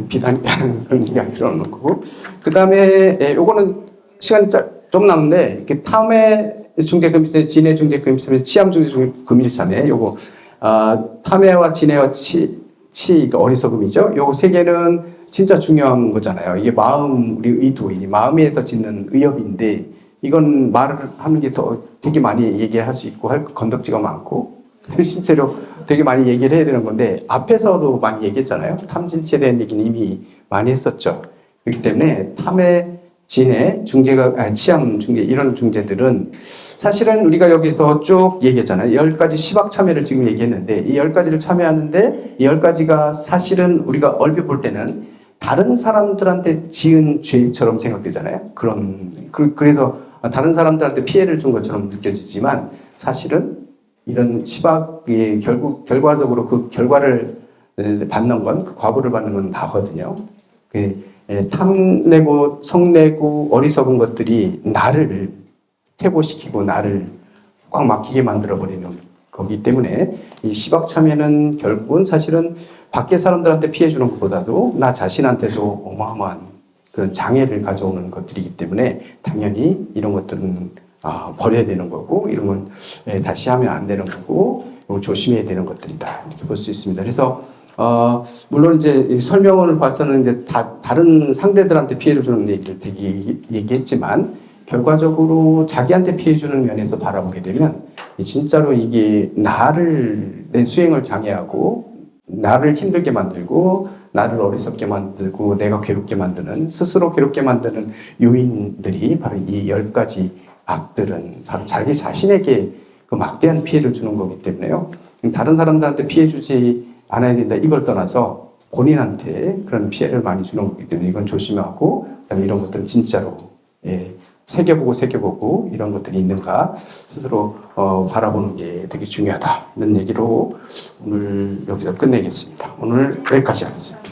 비단 그런 얘기할 필요는 없고, 그 다음에 요거는 시간이 좀 남는데, 이렇게 탐해 중대금일참에, 진해 중대금일참에, 치암 중대금일참에 요거 탐해와 진해와 어리석음이죠. 요거 세 개는 진짜 중요한 거잖아요. 이게 우리 의도, 이 마음에서 짓는 의업인데, 이건 말을 하는 게 더 되게 많이 얘기할 수 있고 건덕지가 많고, 실제로 되게 많이 얘기를 해야 되는 건데 앞에서도 많이 얘기했잖아요. 탐진치에 대한 얘기는 이미 많이 했었죠. 그렇기 때문에 탐의 진해, 중재가, 치암 중재, 이런 중재들은 사실은 우리가 여기서 쭉 얘기했잖아요. 10가지 시박 참여를 지금 얘기했는데 이 10가지를 참여하는데 이 10가지가 사실은 우리가 얼핏 볼 때는 다른 사람들한테 지은 죄처럼 생각되잖아요. 그래서 다른 사람들한테 피해를 준 것처럼 느껴지지만 사실은 이런 시박이 결과적으로 그 결과를 받는 건, 그 과보를 받는 건 나거든요. 탐내고 성내고 어리석은 것들이 나를 퇴보시키고 나를 꽉 막히게 만들어버리는 거기 때문에 이 시박참여는 결국은 사실은 밖에 사람들한테 피해주는 것보다도 나 자신한테도 어마어마한 그런 장애를 가져오는 것들이기 때문에 당연히 이런 것들은 버려야 되는 거고 이런 건 다시 하면 안 되는 거고 조심해야 되는 것들이다 이렇게 볼 수 있습니다. 그래서 물론 이제 설명을 봐서는 이제 다른 상대들한테 피해를 주는 얘기를 되게 얘기했지만 결과적으로 자기한테 피해 주는 면에서 바라보게 되면 진짜로 이게 내 수행을 장애하고 나를 힘들게 만들고 나를 어리석게 만들고 내가 괴롭게 만드는 스스로 괴롭게 만드는 요인들이 바로 이 10가지 악들은 바로 자기 자신에게 그 막대한 피해를 주는 거기 때문에요. 다른 사람들한테 피해 주지 않아야 된다 이걸 떠나서 본인한테 그런 피해를 많이 주는 거기 때문에 이건 조심하고 그다음에 이런 것들은 진짜로 새겨보고 이런 것들이 있는가 스스로 바라보는 게 되게 중요하다 이런 얘기로 오늘 여기서 끝내겠습니다. 오늘 여기까지 하겠습니다.